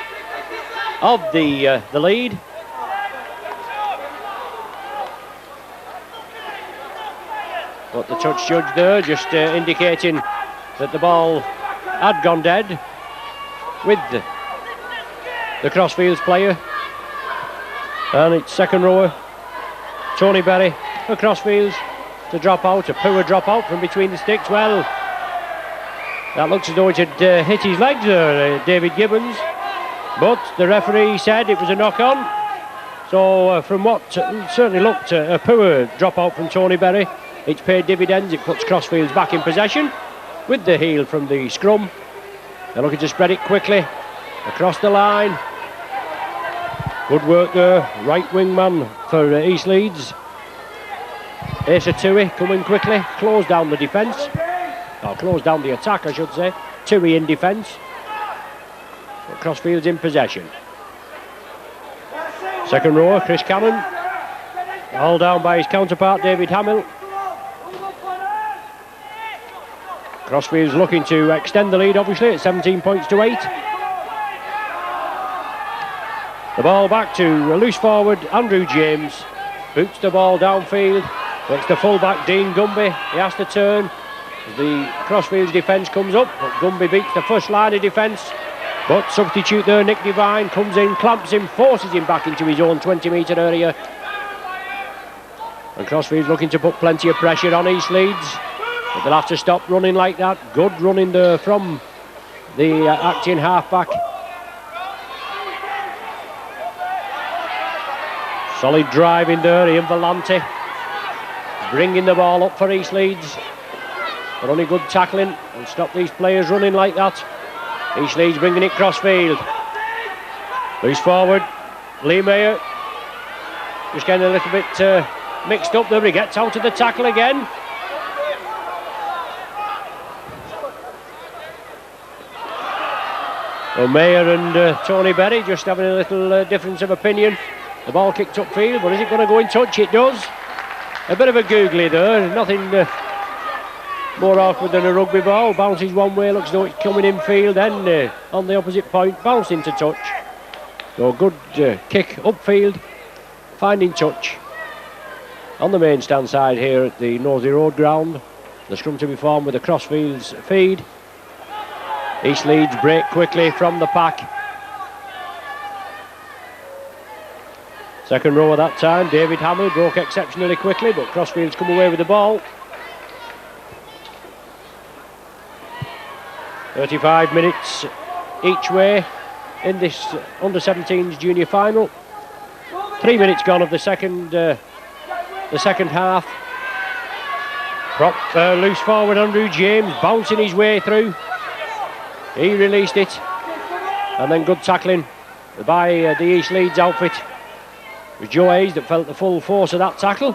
of the lead. But the touch judge there just indicating that the ball had gone dead with the Crosfields player. And it's second rower Tony Berry for Crosfields to drop out, a poor drop out from between the sticks. Well, that looks as though it had hit his legs there, David Gibbons. But the referee said it was a knock-on. So from what certainly looked a poor drop out from Tony Berry, it's paid dividends. It puts Crosfields back in possession with the heel from the scrum. They're looking to spread it quickly across the line. Good work there, right wing man for East Leeds. Asa Toohey coming quickly, close down the defence. Or close down the attack, I should say. Toohey in defence. So Crosfields in possession. Second rower, Chris Cannon. All down by his counterpart, David Hamill. Crosfields looking to extend the lead, obviously, at 17 points to 8. The ball back to loose forward Andrew James. Boots the ball downfield. It's the fullback Dean Gumby. He has to turn. The Crosfields defence comes up, but Gumby beats the first line of defence. But substitute there, Nick Devine, comes in, clamps him, forces him back into his own 20-metre area. And Crosfields looking to put plenty of pressure on East Leeds. But they'll have to stop running like that. Good running there from the acting halfback. Solid driving there, Ian Volante. Bringing the ball up for East Leeds. But only good tackling and stop these players running like that. East Leeds bringing it Crossfield. Loose forward, Lee Mayer. Just getting a little bit mixed up there. He gets out of the tackle again. Well, Mayer and Tony Berry just having a little difference of opinion. The ball kicked upfield, but is it going to go in touch? It does. A bit of a googly there, nothing more awkward than a rugby ball. Bounces one way, looks as though it's coming in field, then on the opposite point, bounced into touch. So good kick upfield, finding touch. On the main stand side here at the Nosey Road ground. The scrum to be formed with the Crossfields feed. East Leeds break quickly from the pack. Second row at that time, David Hamill broke exceptionally quickly, but Crossfields come away with the ball. 35 minutes each way in this under-17s junior final. 3 minutes gone of the second half. Prop loose forward Andrew James bouncing his way through. He released it, and then good tackling by the East Leeds outfit. It was Joe Hayes that felt the full force of that tackle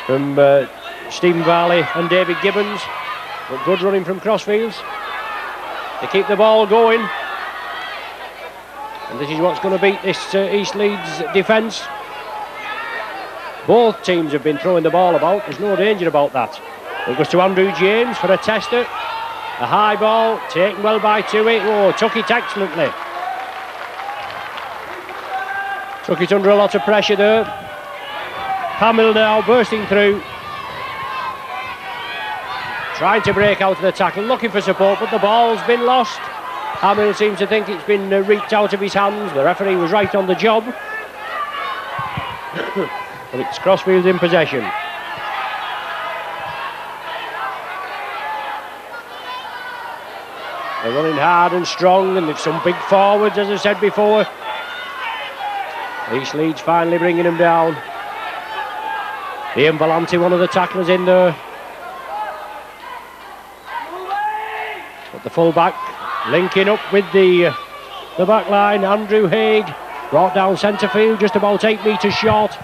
from Stephen Varley and David Gibbons. But good running from Crosfields. They keep the ball going, and this is what's going to beat this East Leeds defence. Both teams have been throwing the ball about. There's no danger about that. It goes to Andrew James for a tester. A high ball taken well by Tui. Oh, took it excellently. Took it under a lot of pressure there. Hamill now bursting through, trying to break out of the tackle, looking for support, but the ball's been lost. Hamill seems to think it's been reached out of his hands. The referee was right on the job. But it's Crosfields in possession. They're running hard and strong, and there's some big forwards, as I said before. East Leeds finally bringing them down. Ian Volante, one of the tacklers in there. But the full-back linking up with the back line. Andrew Haig brought down centre field, just about 8 metres short.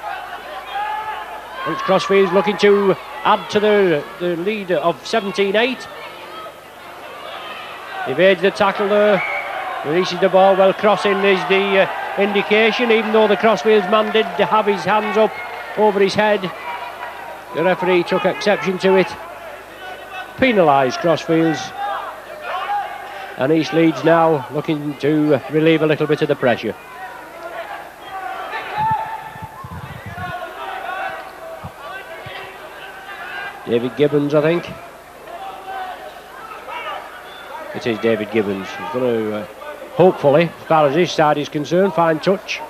It's Crosfields looking to add to the lead of 17-8. Evades the tackle there, releases the ball. Well, crossing is the indication, even though the Crosfields man did have his hands up over his head. The referee took exception to it, penalised Crosfields, and East Leeds now looking to relieve a little bit of the pressure. David Gibbons, I think. It is David Gibbons. He's going to, hopefully, as far as his side is concerned, fine touch.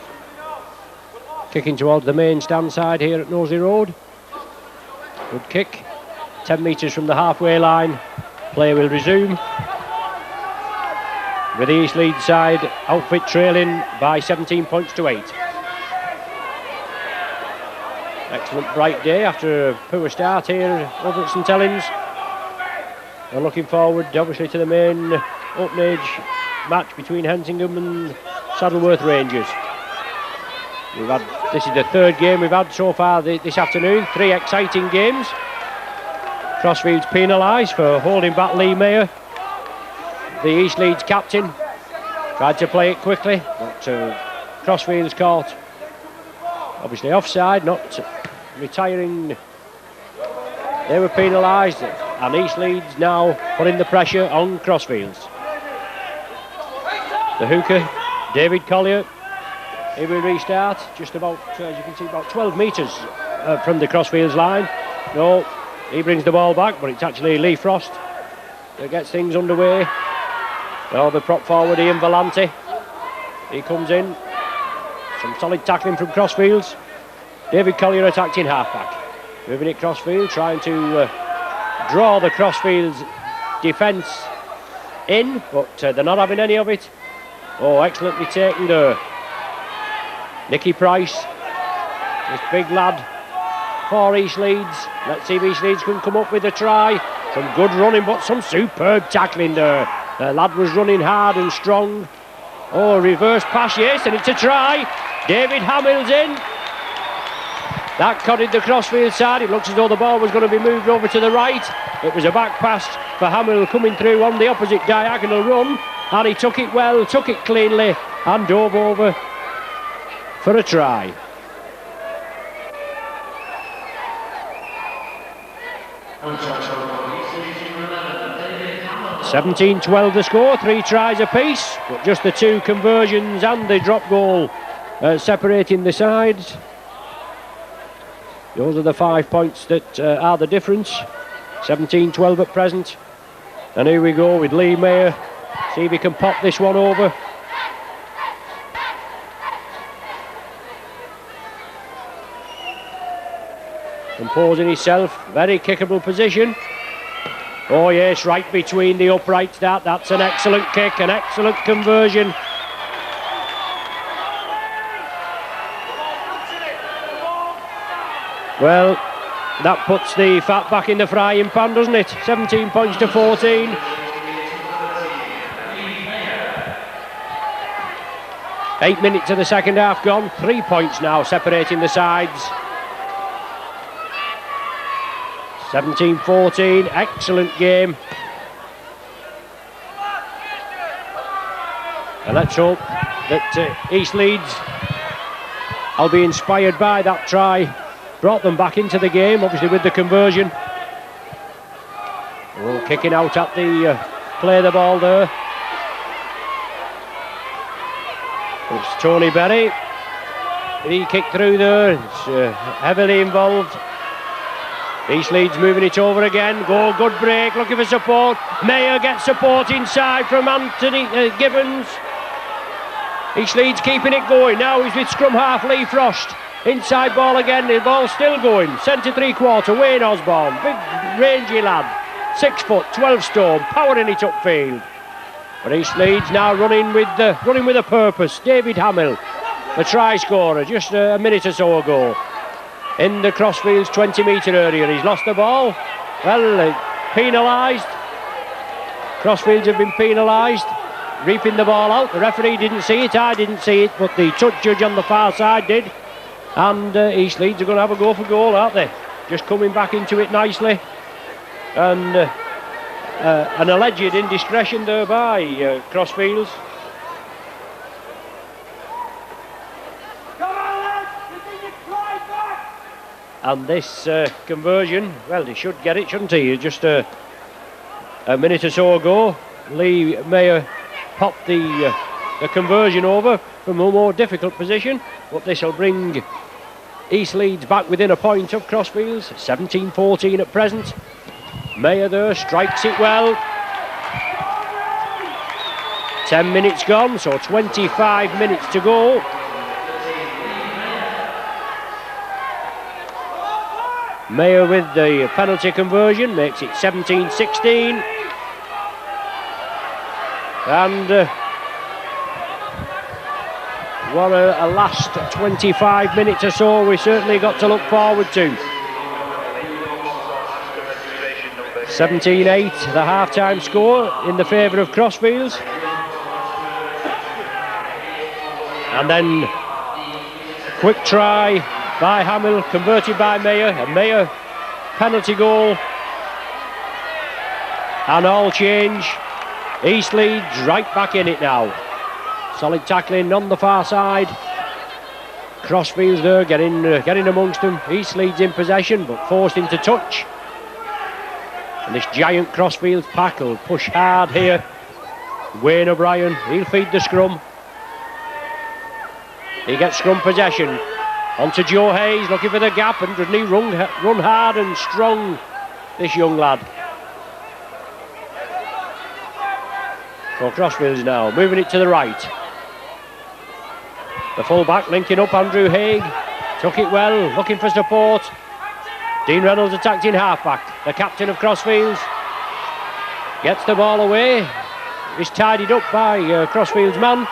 Kicking towards the main stand side here at Knowsley Road. Good kick. 10 metres from the halfway line. Play will resume. With the East Leeds side outfit trailing by 17 points to 8. Excellent bright day after a poor start here over at St Helens. And looking forward obviously to the main open age match between Hensingham and Saddleworth Rangers. This is the third game we've had so far this afternoon. 3 exciting games. Crosfields penalised for holding back Lee Mayer. The East Leeds captain tried to play it quickly, but Crosfields caught obviously offside, not retiring. They were penalised, and East Leeds now putting the pressure on Crosfields. The hooker, David Collier, he will restart just about, as you can see, about 12 metres from the Crosfields line. No, he brings the ball back, but it's actually Lee Frost that gets things underway. Well, the prop forward, Ian Volante, he comes in. Some solid tackling from Crosfields. David Collier attacked in half-back. Moving it Crossfield, trying to draw the Crosfields defence in, but they're not having any of it. Oh, excellently taken there. Nicky Price, this big lad for East Leeds. Let's see if East Leeds can come up with a try. Some good running, but some superb tackling there. The lad was running hard and strong. Oh, reverse pass, yes, and it's a try. David Hamill's in. That cutted the Crosfield side. It looks as though the ball was going to be moved over to the right. It was a back pass for Hamill coming through on the opposite diagonal run, and he took it well, took it cleanly, and dove over for a try. (17-12) the score, 3 tries apiece, but just the 2 conversions and the drop goal separating the sides. Those are the 5 points that are the difference. 17-12 at present. And here we go with Lee Mayer. See if he can pop this one over. Composing himself. Very kickable position. Oh yes, right between the uprights. That's an excellent kick, an excellent conversion. Well, that puts the fat back in the frying pan, doesn't it? 17 points to 14. 8 minutes of the second half gone. 3 points now separating the sides. 17-14, excellent game. And let's hope that East Leeds will be inspired by that try. Brought them back into the game, obviously with the conversion. Oh, kicking out at the play the ball there. It's Tony Berry. He kicked through there. It's heavily involved. East Leeds moving it over again. Good break, looking for support. Mayer gets support inside from Anthony Gibbons. East Leeds keeping it going. Now he's with scrum half Lee Frost. Inside ball again, the ball's still going. Centre 3/4, Wayne Osborne. Big rangy lad. 6 foot, 12 stone, powering it upfield. But East Leeds now running with a purpose. David Hamill, the try scorer, just a minute or so ago. In the Crosfields 20-metre area. He's lost the ball. Well, penalised. Crosfields have been penalised. Reaping the ball out. The referee didn't see it, I didn't see it, but the touch judge on the far side did. And East Leeds are going to have a go for goal, aren't they? Just coming back into it nicely. And an alleged indiscretion there by Crosfields. And this conversion, well, they should get it, shouldn't he? Just a minute or so ago, Lee Mayer popped the conversion over from a more difficult position, but this will bring East Leeds back within a point of Crosfields. 17-14 at present. Mayer there strikes it well. 10 minutes gone, so 25 minutes to go. Mayer with the penalty conversion makes it 17-16. And what a last 25 minutes or so we certainly got to look forward to. 17-8, the half-time score in the favour of Crosfields. And then quick try by Hamill, converted by Mayer. A Mayer penalty goal. And all change. East Leeds right back in it now. Solid tackling on the far side. Crosfields there getting amongst them. East Leeds in possession but forced into touch. And this giant Crosfields pack will push hard here. Wayne O'Brien, he'll feed the scrum. He gets scrum possession. Onto Joe Hayes, looking for the gap, and doesn't he run hard and strong, this young lad. So Crosfields now, moving it to the right. The full-back linking up Andrew Haig. Took it well, looking for support. Dean Reynolds attacked in half-back. The captain of Crosfields gets the ball away. He's tidied up by Crosfields' man,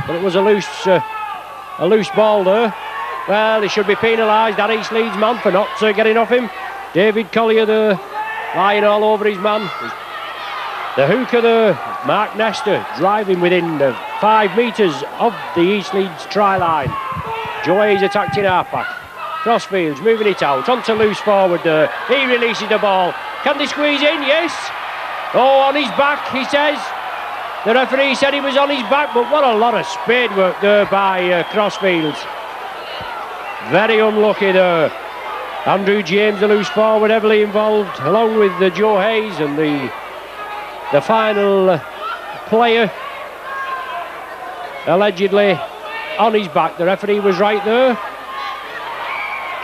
but it was a loose ball there. Well, he should be penalised, that East Leeds man, for not getting off him. David Collier there, lying all over his man. The hooker there, Mark Nestor, driving within 5 metres of the East Leeds try line. Joe Hayes attacked in half-back. Crosfields moving it out, onto loose forward there. He releases the ball. Can they squeeze in? Yes. Oh, on his back, he says. The referee said he was on his back, but what a lot of spade work there by Crosfields. Very unlucky there. Andrew James, the loose forward, heavily involved, along with Joe Hayes, and the final player allegedly on his back. The referee was right there.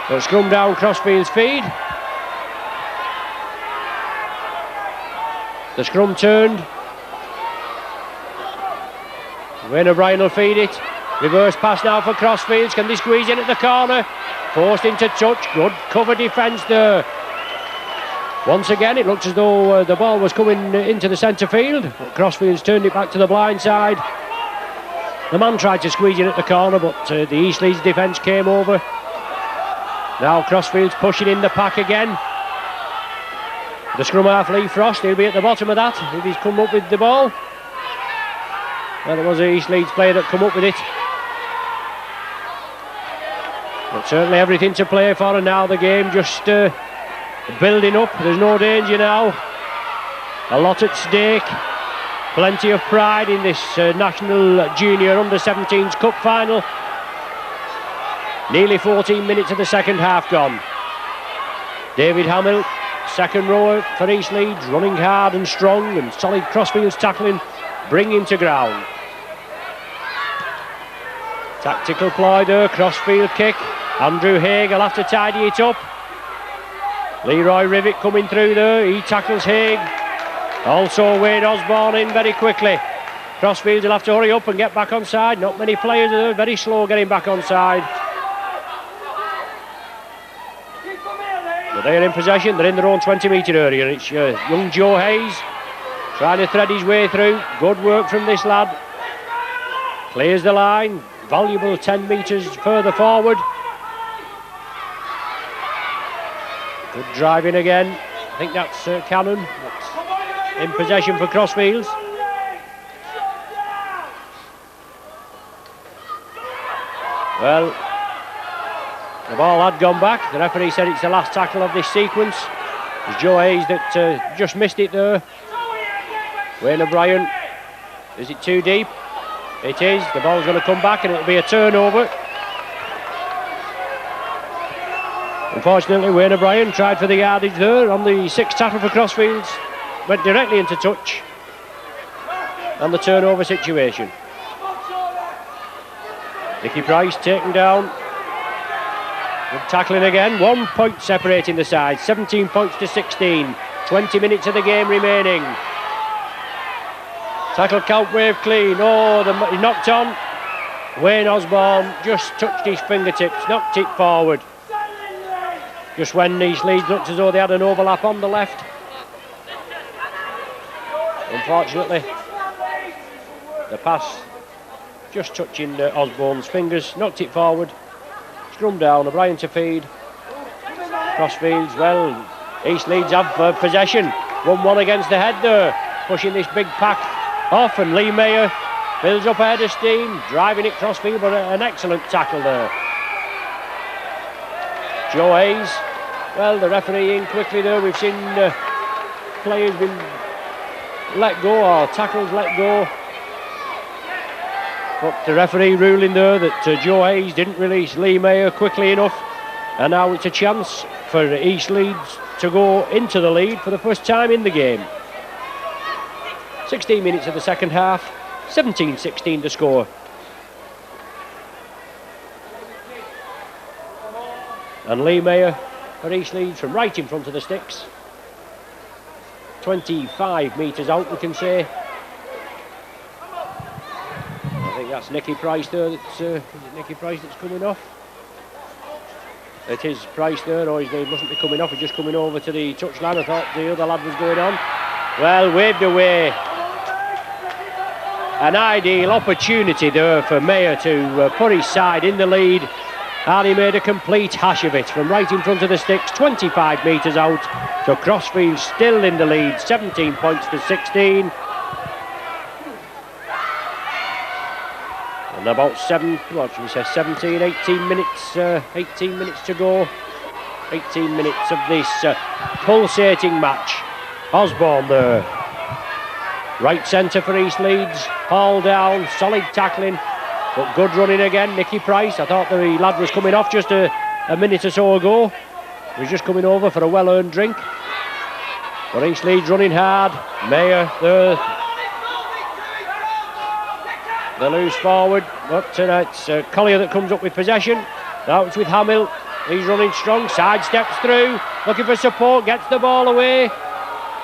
So scrum down Crosfields' feed. The scrum turned. Wayne O'Brien will feed it. Reverse pass now for Crosfields. Can they squeeze in at the corner? Forced into touch. Good cover defence there. Once again, it looks as though the ball was coming into the centre field. But Crosfields turned it back to the blind side. The man tried to squeeze in at the corner, but the East Leeds defence came over. Now Crosfields pushing in the pack again. The scrum half Lee Frost, he'll be at the bottom of that if he's come up with the ball. Well, it was an East Leeds player that come up with it. certainly everything to play for, and now the game just building up. There's no danger now. A lot at stake. Plenty of pride in this National Junior Under-17s Cup final. Nearly 14 minutes of the second half gone. David Hamill, second rower for East Leeds, running hard and strong, and solid Crosfields tackling, bringing to ground. Tactical ploy there, Crossfield kick. Andrew Haig will have to tidy it up. Leroy Rivet coming through there, he tackles Haig. Also Wayne Osborne in very quickly. Crossfields will have to hurry up and get back on side. Not many players there, very slow getting back on side. But they're in possession, they're in their own 20-metre area. It's young Joe Hayes trying to thread his way through. Good work from this lad. Clears the line, valuable 10 metres further forward. Good driving again. I think that's Cannon. That's in possession for Crosfields. Well, the ball had gone back. The referee said it's the last tackle of this sequence. It's Joe Hayes that just missed it there. Wayne O'Brien, is it too deep? It is. The ball's going to come back and it'll be a turnover. Unfortunately, Wayne O'Brien tried for the yardage there on the sixth tackle for Crosfields. Went directly into touch. And the turnover situation. Nicky Price taken down. Good tackling again. 1 point separating the sides. 17 points to 16. 20 minutes of the game remaining. Tackle count wave clean. Oh, he knocked on. Wayne Osborne just touched his fingertips. Knocked it forward. Just when East Leeds looked as though they had an overlap on the left. Unfortunately, the pass just touching Osborne's fingers, knocked it forward, scrum down, O'Brien to feed. Crossfields, well, East Leeds have possession. 1-1 against the head there, pushing this big pack off, and Lee Mayer builds up a head of steam, driving it Crossfield, but an excellent tackle there. Joe Hayes, well, the referee in quickly there. We've seen players been let go, or tackles let go, but the referee ruling there that Joe Hayes didn't release Lee Mayer quickly enough, and now it's a chance for East Leeds to go into the lead for the first time in the game. 16 minutes of the second half, 17-16 to score. And Lee Mayer for East Leeds from right in front of the sticks. 25 metres out, we can say. I think that's Nicky Price there. Is it Nicky Price that's coming off? It is Price there. Oh, he mustn't be coming off. He's just coming over to the touchline. I thought the other lad was going on. Well, waved away. An ideal opportunity there for Mayer to put his side in the lead. And he made a complete hash of it from right in front of the sticks, 25 metres out. So Crosfield still in the lead, 17 points to 16. And about 17, 18 minutes, 18 minutes to go. 18 minutes of this pulsating match. Osborne there. Right centre for East Leeds, haul down, solid tackling. But good running again, Nicky Price. I thought the lad was coming off just a minute or so ago. He was just coming over for a well-earned drink. But East Leeds running hard. Mayer there. The loose forward. But it's Collier that comes up with possession. Now it's with Hamill. He's running strong. Side steps through. Looking for support. Gets the ball away.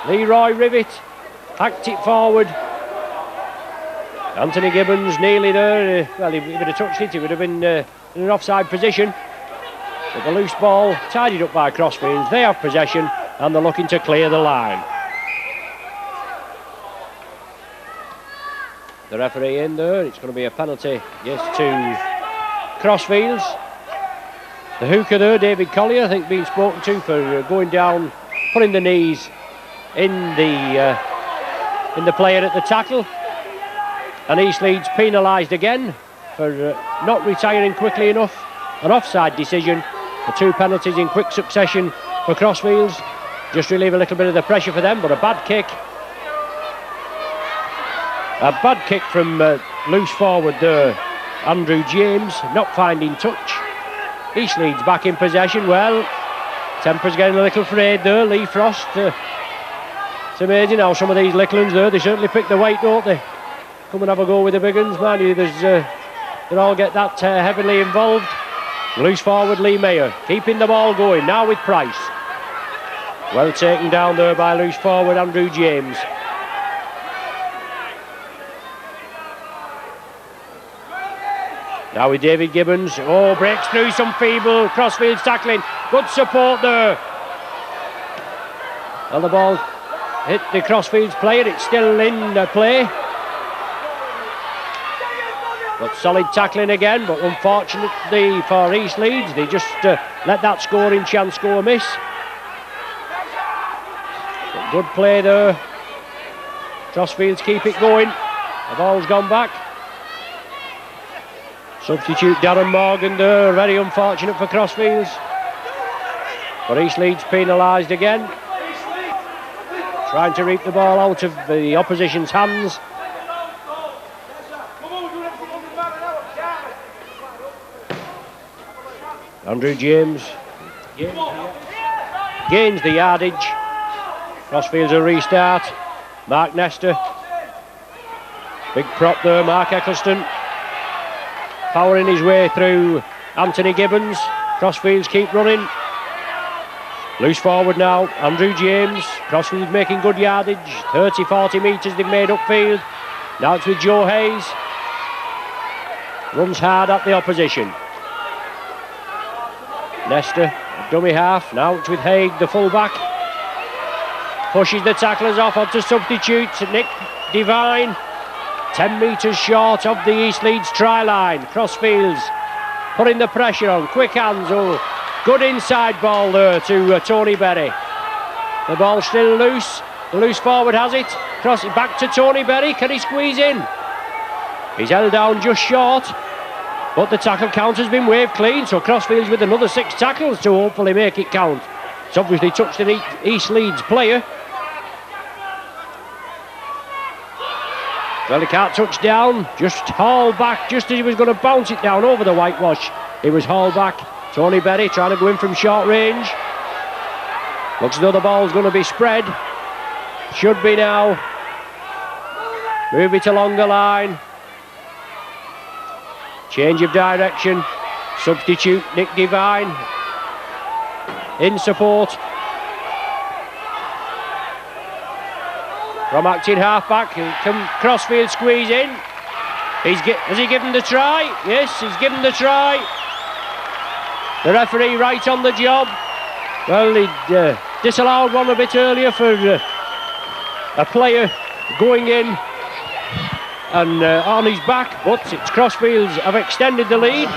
Leroy Rivet. Hacked it forward. Anthony Gibbons nearly there. Well, if he'd have touched it, he would have been in an offside position. But the loose ball tidied up by Crosfields. They have possession and they're looking to clear the line. The referee in there. It's going to be a penalty, yes, to Crosfields. The hooker there, David Collier, I think being spoken to for going down, putting the knees in the player at the tackle. And East Leeds penalised again for not retiring quickly enough. an offside decision. The 2 penalties in quick succession for Crosfields. Just relieve a little bit of the pressure for them, but a bad kick. A bad kick from loose forward there, Andrew James, not finding touch. East Leeds back in possession. Well, temper's getting a little frayed there. Lee Frost. It's amazing how some of these little ones there, they certainly pick the weight, don't they? Come and have a go with the big ones, man. They all get that heavily involved. Loose forward Lee Mayer, keeping the ball going now with Price. Well taken down there by loose forward Andrew James. Now with David Gibbons. Oh, breaks through some feeble Crosfields tackling. Good support there. Well, the ball hit the Crosfields player. It's still in play. But solid tackling again. But unfortunately for East Leeds, they just let that scoring chance go amiss. But good play there. Crosfields keep it going. The ball's gone back. Substitute Darren Morgan there, very unfortunate for Crosfields. But East Leeds penalised again. Trying to reap the ball out of the opposition's hands. Andrew James gains the yardage. Crosfields a restart. Mark Nestor. Big prop there, Mark Eccleston. Powering his way through Anthony Gibbons. Crosfields keep running. Loose forward now, Andrew James. Crosfields making good yardage. 30-40 metres they've made upfield. Now it's with Joe Hayes. Runs hard at the opposition. Nestor, dummy half. Now it's with Haig, the full-back. Pushes the tacklers off onto substitutes. Nick Devine. 10 metres short of the East Leeds try line. Crosfields putting the pressure on. Quick hands. Oh, good inside ball there to Tony Berry. The ball still loose. The loose forward has it. Cross it back to Tony Berry. Can he squeeze in? He's held down just short. But the tackle count has been waved clean. So Crosfields with another 6 tackles to hopefully make it count. It's obviously touched an East Leeds player. Well, he can't touch down, just hauled back just as he was going to bounce it down over the whitewash. He was hauled back. Tony Berry trying to go in from short range. Looks as though the ball's going to be spread. Should be now. Move it along the line. Change of direction. Substitute Nick Devine. In support. From acting half-back, can Crosfield squeeze in? Has he given the try? Yes, he's given the try. The referee right on the job. Well, he'd disallowed one a bit earlier for a player going in and on his back, but it's Crosfields have extended the lead.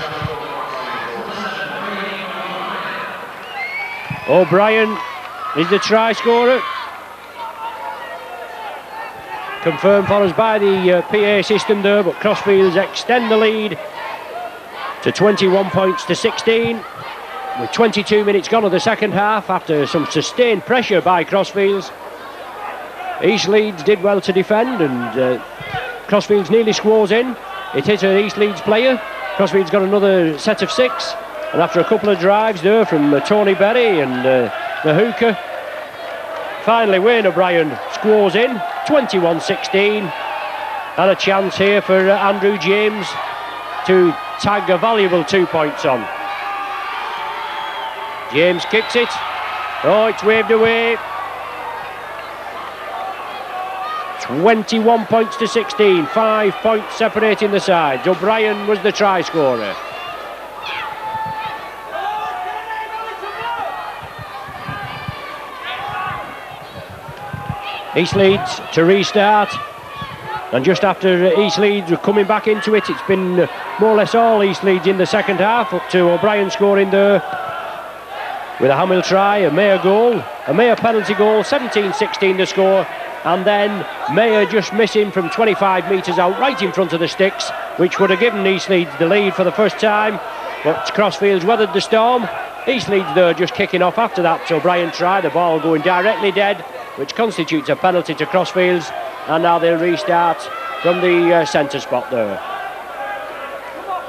O'Brien is the try scorer. Confirmed for us by the PA system there, but Crosfields extend the lead to 21 points to 16 with 22 minutes gone of the second half after some sustained pressure by Crosfields. East Leeds did well to defend and Crosfields nearly scores in. It hit an East Leeds player. Crosfields got another set of 6 and after a couple of drives there from Tony Berry and the hooker, finally Wayne O'Brien scores in. 21-16 and a chance here for Andrew James to tag a valuable 2 points on. James kicks it. Oh, it's waved away. 21 points to 16, 5 points separating the sides. O'Brien was the try scorer. East Leeds to restart, and just after East Leeds were coming back into it, it's been more or less all East Leeds in the second half, up to O'Brien scoring there with a Hamill try, a Mayer goal, a Mayer penalty goal, 17-16 the score, and then Mayer just missing from 25 metres out right in front of the sticks, which would have given East Leeds the lead for the first time. But Crosfields weathered the storm. East Leeds there just kicking off after that. So O'Brien tried the ball going directly dead, which constitutes a penalty to Crosfields. And now they'll restart from the centre spot there.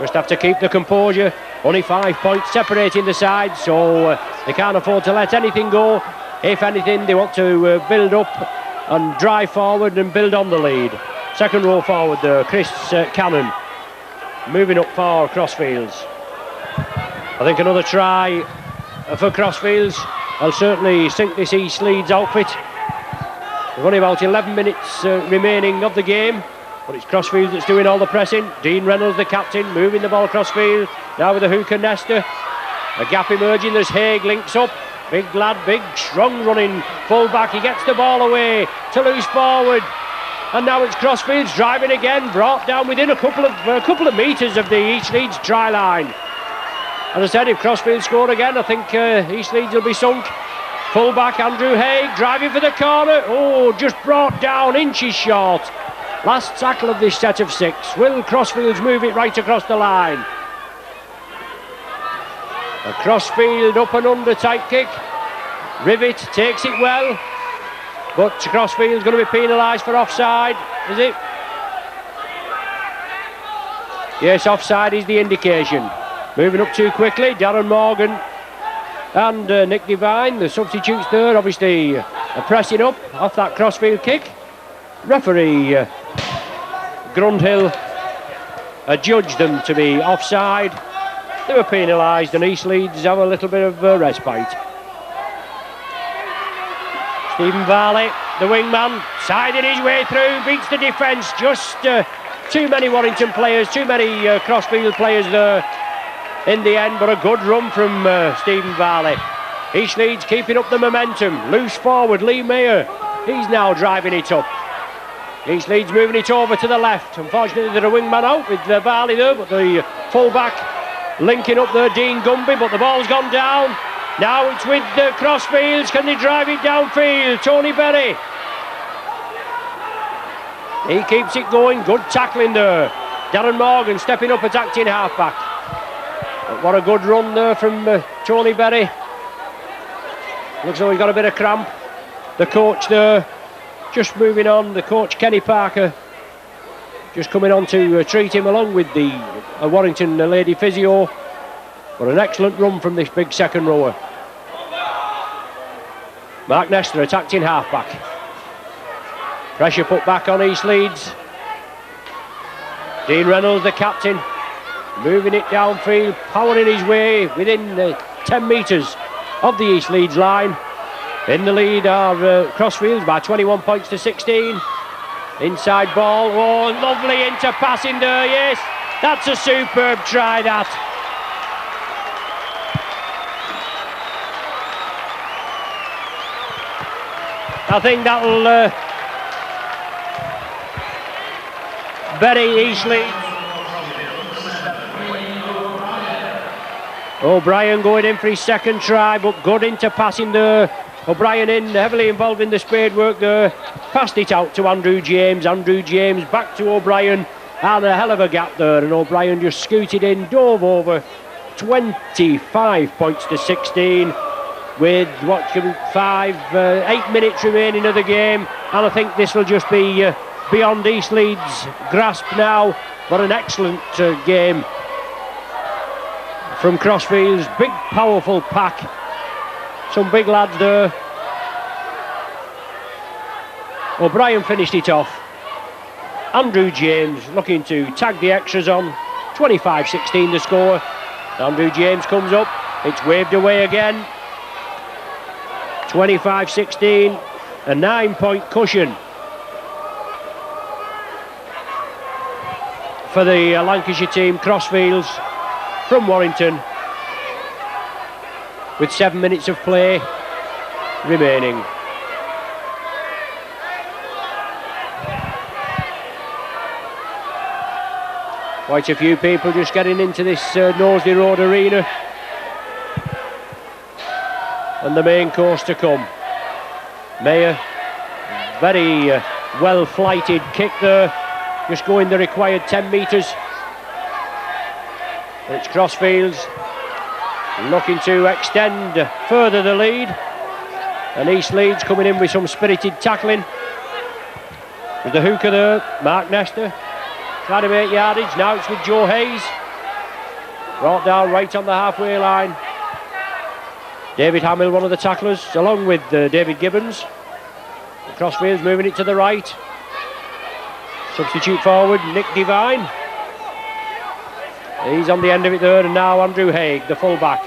Just have to keep the composure. Only 5 points separating the sides, so they can't afford to let anything go. If anything, they want to build up and drive forward and build on the lead. Second row forward there, Chris Cannon moving up for Crosfields. I think another try for Crosfields. I'll certainly sink this East Leeds outfit. There's only about 11 minutes remaining of the game, but it's Crosfields that's doing all the pressing. Dean Reynolds, the captain, moving the ball across field. Now with the hooker Nesta. A gap emerging, there's Haig links up. Big lad, big, strong running full back. He gets the ball away to loose forward. And now it's Crosfields driving again, brought down within a couple of metres of the East Leeds try line. As I said, if Crosfields score again, I think East Leeds will be sunk. Full back, Andrew Haig driving for the corner. Oh, just brought down inches short. Last tackle of this set of 6. Will Crosfields move it right across the line? A Crossfield up and under tight kick. Rivet takes it well, but Crossfield's going to be penalised for offside, is it? Yes, offside is the indication. Moving up too quickly, Darren Morgan and Nick Devine, the substitutes there, obviously pressing up off that Crossfield kick. Referee Grundhill adjudged them to be offside. They were penalised, and East Leeds have a little bit of respite. Stephen Varley, the wingman, sided his way through, beats the defence. Just too many Warrington players, too many Crossfield players there in the end, but a good run from Stephen Varley. East Leeds keeping up the momentum. Loose forward, Lee Mayer. He's now driving it up. East Leeds moving it over to the left. Unfortunately, they're a wingman out with Varley there, but the full-back linking up there, Dean Gumby, but the ball's gone down. Now it's with the Crossfields. Can they drive it downfield? Tony Berry. He keeps it going. Good tackling there. Darren Morgan stepping up, attacking half-back. But what a good run there from Tony Berry. Looks like he's got a bit of cramp. The coach there, just moving on. The coach, Kenny Parker, just coming on to treat him along with the Warrington lady physio. But an excellent run from this big second rower. Mark Nestor attacked in half-back. Pressure put back on East Leeds. Dean Reynolds, the captain, moving it downfield, powering his way within 10 metres of the East Leeds line. In the lead are Crossfields by 21 points to 16. Inside ball, oh, lovely into passing there, yes. That's a superb try, that. I think that'll bury East Leeds. O'Brien going in for his second try, but good into passing there. O'Brien in, heavily involved in the spade work there. Passed it out to Andrew James. Andrew James back to O'Brien. And a hell of a gap there. And O'Brien just scooted in, dove over. 25 points to 16. With 8 minutes remaining of the game. And I think this will just be beyond East Leeds' grasp now. But an excellent game from Crossfields. Big, powerful pack. Some big lads there. O'Brien finished it off. Andrew James looking to tag the extras on. 25-16 the score. Andrew James comes up. It's waved away again. 25-16. A 9-point cushion for the Lancashire team. Crossfields from Warrington, with 7 minutes of play remaining. Quite a few people just getting into this Knowsley Road arena, and the main course to come. Mayer, very well flighted kick there, just going the required 10 metres. It's Crosfields looking to extend further the lead, and East Leeds coming in with some spirited tackling. With the hooker there, Mark Nestor, trying to make yardage. Now it's with Joe Hayes, brought down right on the halfway line. David Hamill, one of the tacklers, along with David Gibbons. Crosfields moving it to the right. Substitute forward, Nick Devine. He's on the end of it there, and now Andrew Haig, the full-back,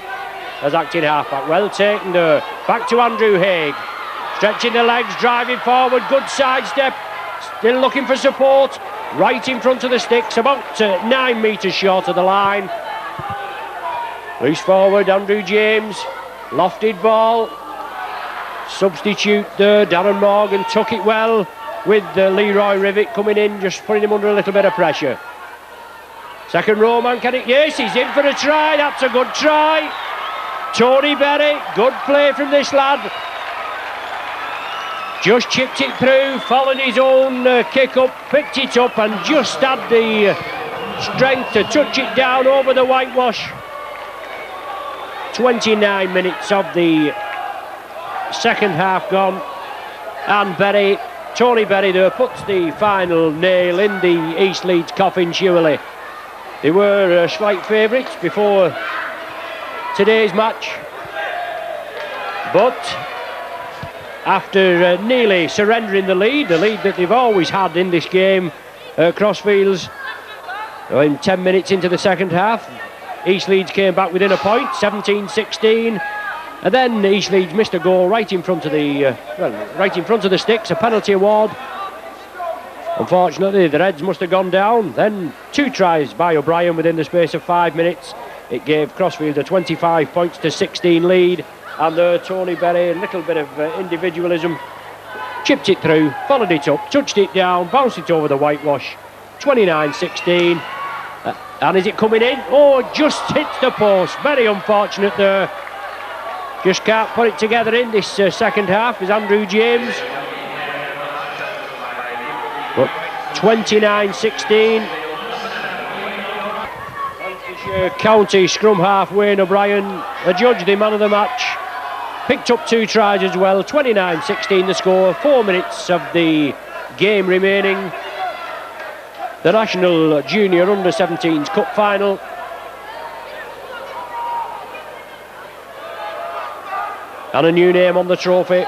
as acting half-back. Well taken there. Back to Andrew Haig. Stretching the legs, driving forward, good sidestep. Still looking for support. Right in front of the sticks, about 9 metres short of the line. Loose forward, Andrew James. Lofted ball. Substitute there, Darren Morgan took it well, with Leroy Rivet coming in, just putting him under a little bit of pressure. Second row man, can it? Yes, he's in for a try. That's a good try. Tony Berry, good play from this lad. Just chipped it through, followed his own kick up, picked it up, and just had the strength to touch it down over the whitewash. 29 minutes of the second half gone, and Tony Berry there puts the final nail in the East Leeds coffin, surely. They were slight favourites before today's match, but after nearly surrendering the lead that they've always had in this game, Crosfields, in 10 minutes into the second half, East Leeds came back within a point, 17-16. And then East Leeds missed a goal right in front of the sticks, a penalty award. Unfortunately, the Reds must have gone down. Then 2 tries by O'Brien within the space of 5 minutes. It gave Crosfields a 25 points to 16 lead. And there, Tony Berry, a little bit of individualism, chipped it through, followed it up, touched it down, bounced it over the whitewash. 29-16. And is it coming in? Oh, just hits the post. Very unfortunate there. Just can't put it together in this second half is Andrew James. But 29-16. Lancashire County scrum half Wayne O'Brien adjudged the man of the match. Picked up 2 tries as well. 29-16 the score. 4 minutes of the game remaining. The National Junior Under-17s Cup final. And a new name on the trophy.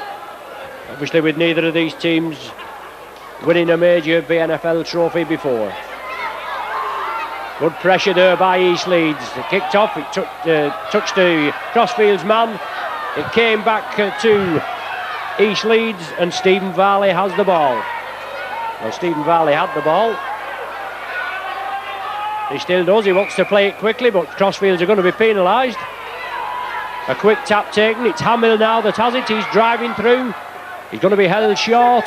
Obviously with neither of these teams winning a major BNFL trophy before. Good pressure there by East Leeds. It kicked off, it touched the Crosfields man. It came back to East Leeds, and Stephen Varley has the ball. Well, Stephen Varley had the ball. He still does, he wants to play it quickly, but Crosfields are going to be penalised. A quick tap taken, it's Hamill now that has it, he's driving through. He's going to be held short.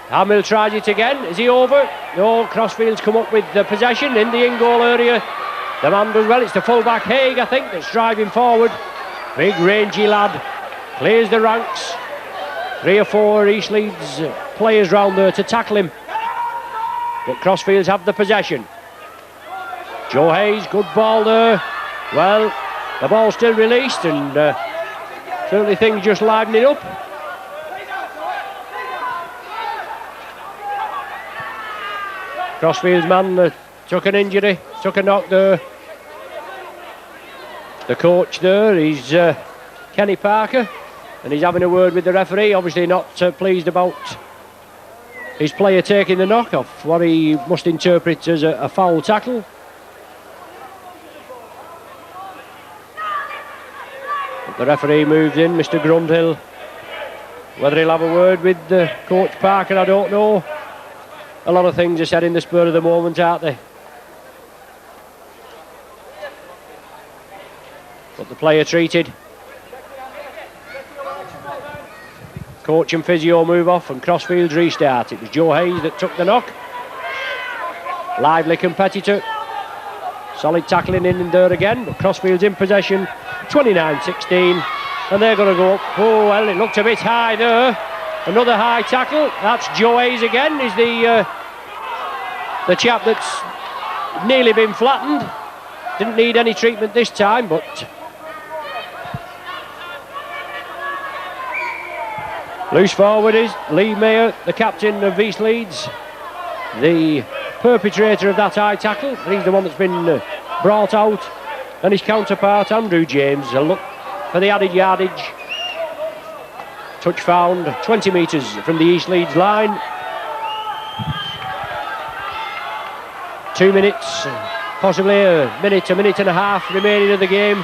Hamill tries it again, is he over? No, Crosfields come up with the possession in the in-goal area. The man does well, it's the full-back Haig, I think, that's driving forward. Big rangy lad, clears the ranks. 3 or 4 East Leeds players round there to tackle him. But Crosfields have the possession. Joe Hayes, good ball there. Well, the ball's still released, and certainly things just livening up. Crosfields man took an injury, took a knock there. The coach there, he's Kenny Parker, and he's having a word with the referee, obviously not pleased about his player taking the knock off what he must interpret as a foul tackle. The referee moves in, Mr. Grundhill. Whether he'll have a word with Coach Parker, I don't know. A lot of things are said in the spur of the moment, aren't they? But the player treated. Coach and physio move off, and Crosfields restart. It was Joe Hayes that took the knock. Lively competitor. Solid tackling in there again, but Crosfields in possession. 29-16, and they're going to go up. Oh, well, it looked a bit high there. Another high tackle. That's Joe Hayes again, is the chap that's nearly been flattened. Didn't need any treatment this time, but loose forward is Lee Mayer, the captain of East Leeds, the perpetrator of that high tackle. He's the one that's been brought out, and his counterpart Andrew James will look for the added yardage. Touch found 20 metres from the East Leeds line. 2 minutes, possibly a minute and a half remaining of the game.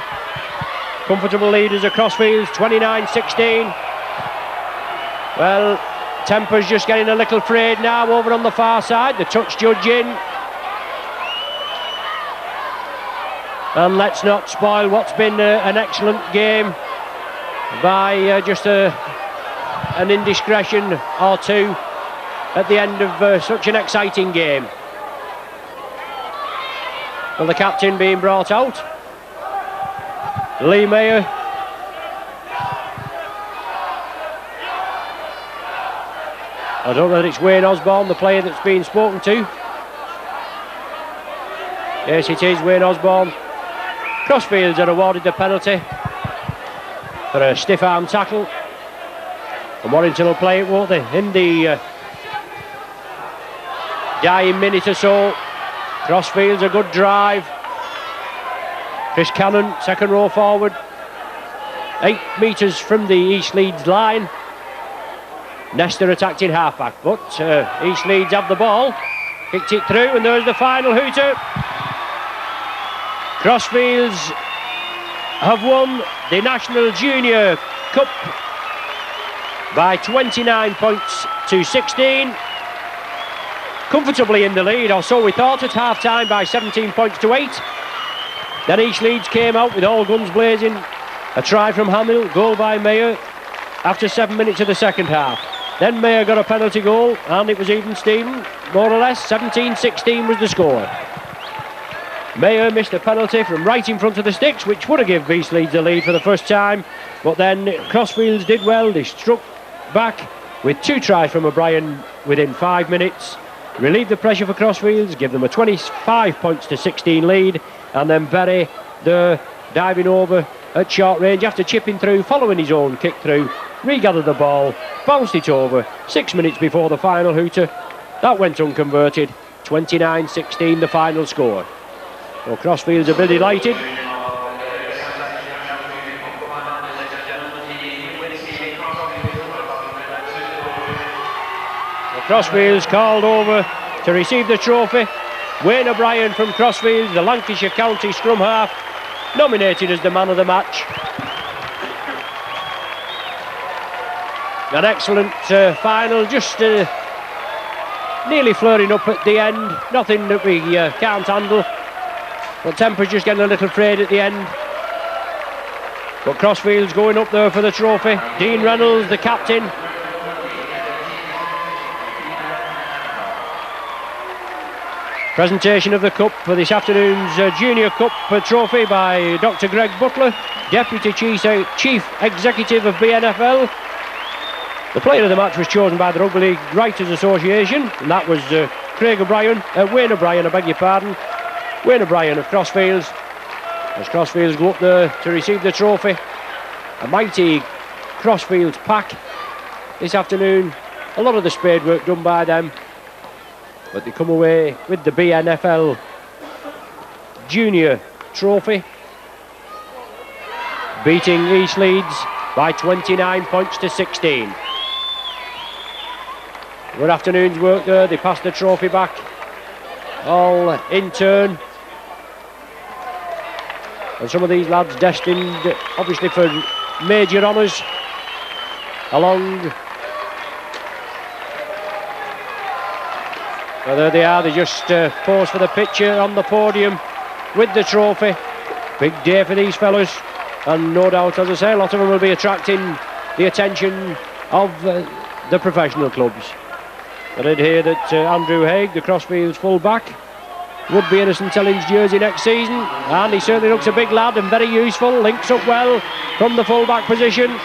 Comfortable leaders of Crosfields, 29-16. Well, temper's just getting a little frayed now over on the far side. The touch judge in. And let's not spoil what's been an excellent game by just an indiscretion or two at the end of such an exciting game. Well, the captain being brought out, Lee Mayer. I don't know whether it's Wayne Osborne, the player that's being spoken to. Yes, it is Wayne Osborne. Crosfields are awarded the penalty for a stiff arm tackle, and Warrington will play it, won't they? In the dying minute or so. Crosfields, a good drive. Chris Cannon, second row forward, 8 metres from the East Leeds line. Nestor attacked in half-back, but East Leeds have the ball, kicked it through, and there's the final hooter. Crosfields have won the National Junior Cup by 29 points to 16. Comfortably in the lead, or so we thought at half-time, by 17 points to 8. Then East Leeds came out with all guns blazing. A try from Hamill, goal by Mayer after 7 minutes of the second half. Then Mayer got a penalty goal, and it was even Steven, more or less. 17-16 was the score. Mayer missed a penalty from right in front of the sticks, which would have given East Leeds the lead for the first time. But then Crosfields did well. They struck back with 2 tries from O'Brien within 5 minutes. Relieved the pressure for Crosfields, give them a 25 points to 16 lead, and then Berry, the diving over at short range after chipping through, following his own kick through, regathered the ball, bounced it over 6 minutes before the final hooter. That went unconverted. 29-16 the final score. Well, Crosfields are very delighted. Crosfields called over to receive the trophy. Wayne O'Brien from Crosfields, the Lancashire County scrum half, nominated as the man of the match. An excellent final, just nearly flaring up at the end. Nothing that we can't handle, but temper's just getting a little frayed at the end. But Crosfields going up there for the trophy. Dean Reynolds, the captain. Presentation of the cup for this afternoon's Junior Cup trophy by Dr. Greg Butler, Deputy Chief Executive of BNFL. The player of the match was chosen by the Rugby League Writers Association, and that was Wayne O'Brien, I beg your pardon. Wayne O'Brien of Crosfields. As Crosfields go up there to receive the trophy. A mighty Crosfields pack this afternoon. A lot of the spade work done by them, but they come away with the BNFL Junior Trophy, beating East Leeds by 29 points to 16. Good afternoon's work there. They passed the trophy back, all in turn. And some of these lads destined, obviously, for major honours along. Well, there they are. They just pose for the picture on the podium with the trophy. Big day for these fellas, and no doubt, as I say, a lot of them will be attracting the attention of the professional clubs. I did hear that Andrew Haig, the Crosfields full-back, would be in a St Helens jersey next season, and he certainly looks a big lad and very useful, links up well from the full-back position.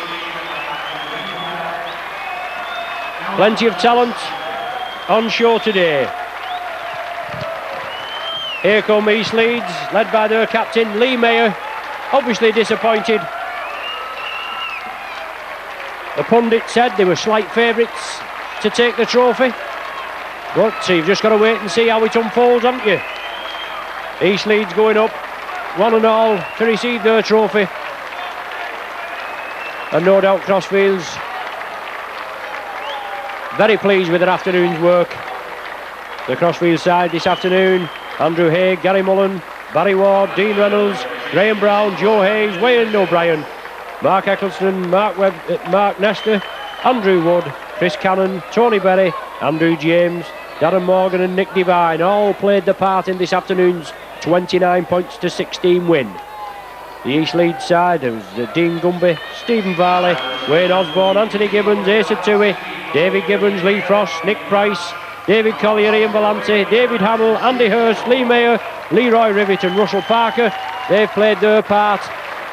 Plenty of talent on show today. Here come East Leeds, led by their captain Lee Mayer, obviously disappointed. The pundit said they were slight favourites to take the trophy, but you've just got to wait and see how it unfolds, haven't you? East Leeds going up, one and all, to receive their trophy. And no doubt Crosfields very pleased with their afternoon's work. The Crosfields side this afternoon: Andrew Haig, Gary Mullen, Barry Ward, Dean Reynolds, Graham Brown, Joe Hayes, Wayne O'Brien, Mark Eccleston, Mark Nestor, Andrew Wood, Chris Cannon, Tony Berry, Andrew James, Darren Morgan and Nick Devine all played their part in this afternoon's 29 points to 16 win. The East Leeds side, there was Dean Gumby, Stephen Varley, Wayne Osborne, Anthony Gibbons, Asa Toohey, David Gibbons, Lee Frost, Nick Price, David Collier, Ian Volante, David Hamill, Andy Hurst, Lee Mayer, Leroy Rivet and Russell Parker. They've played their part,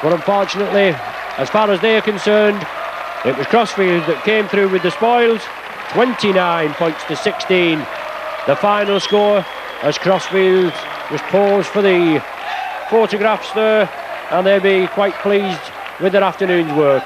but unfortunately, as far as they are concerned, it was Crosfields that came through with the spoils. 29 points to 16. The final score, as Crosfields was paused for the photographs there, and they'll be quite pleased with their afternoon's work.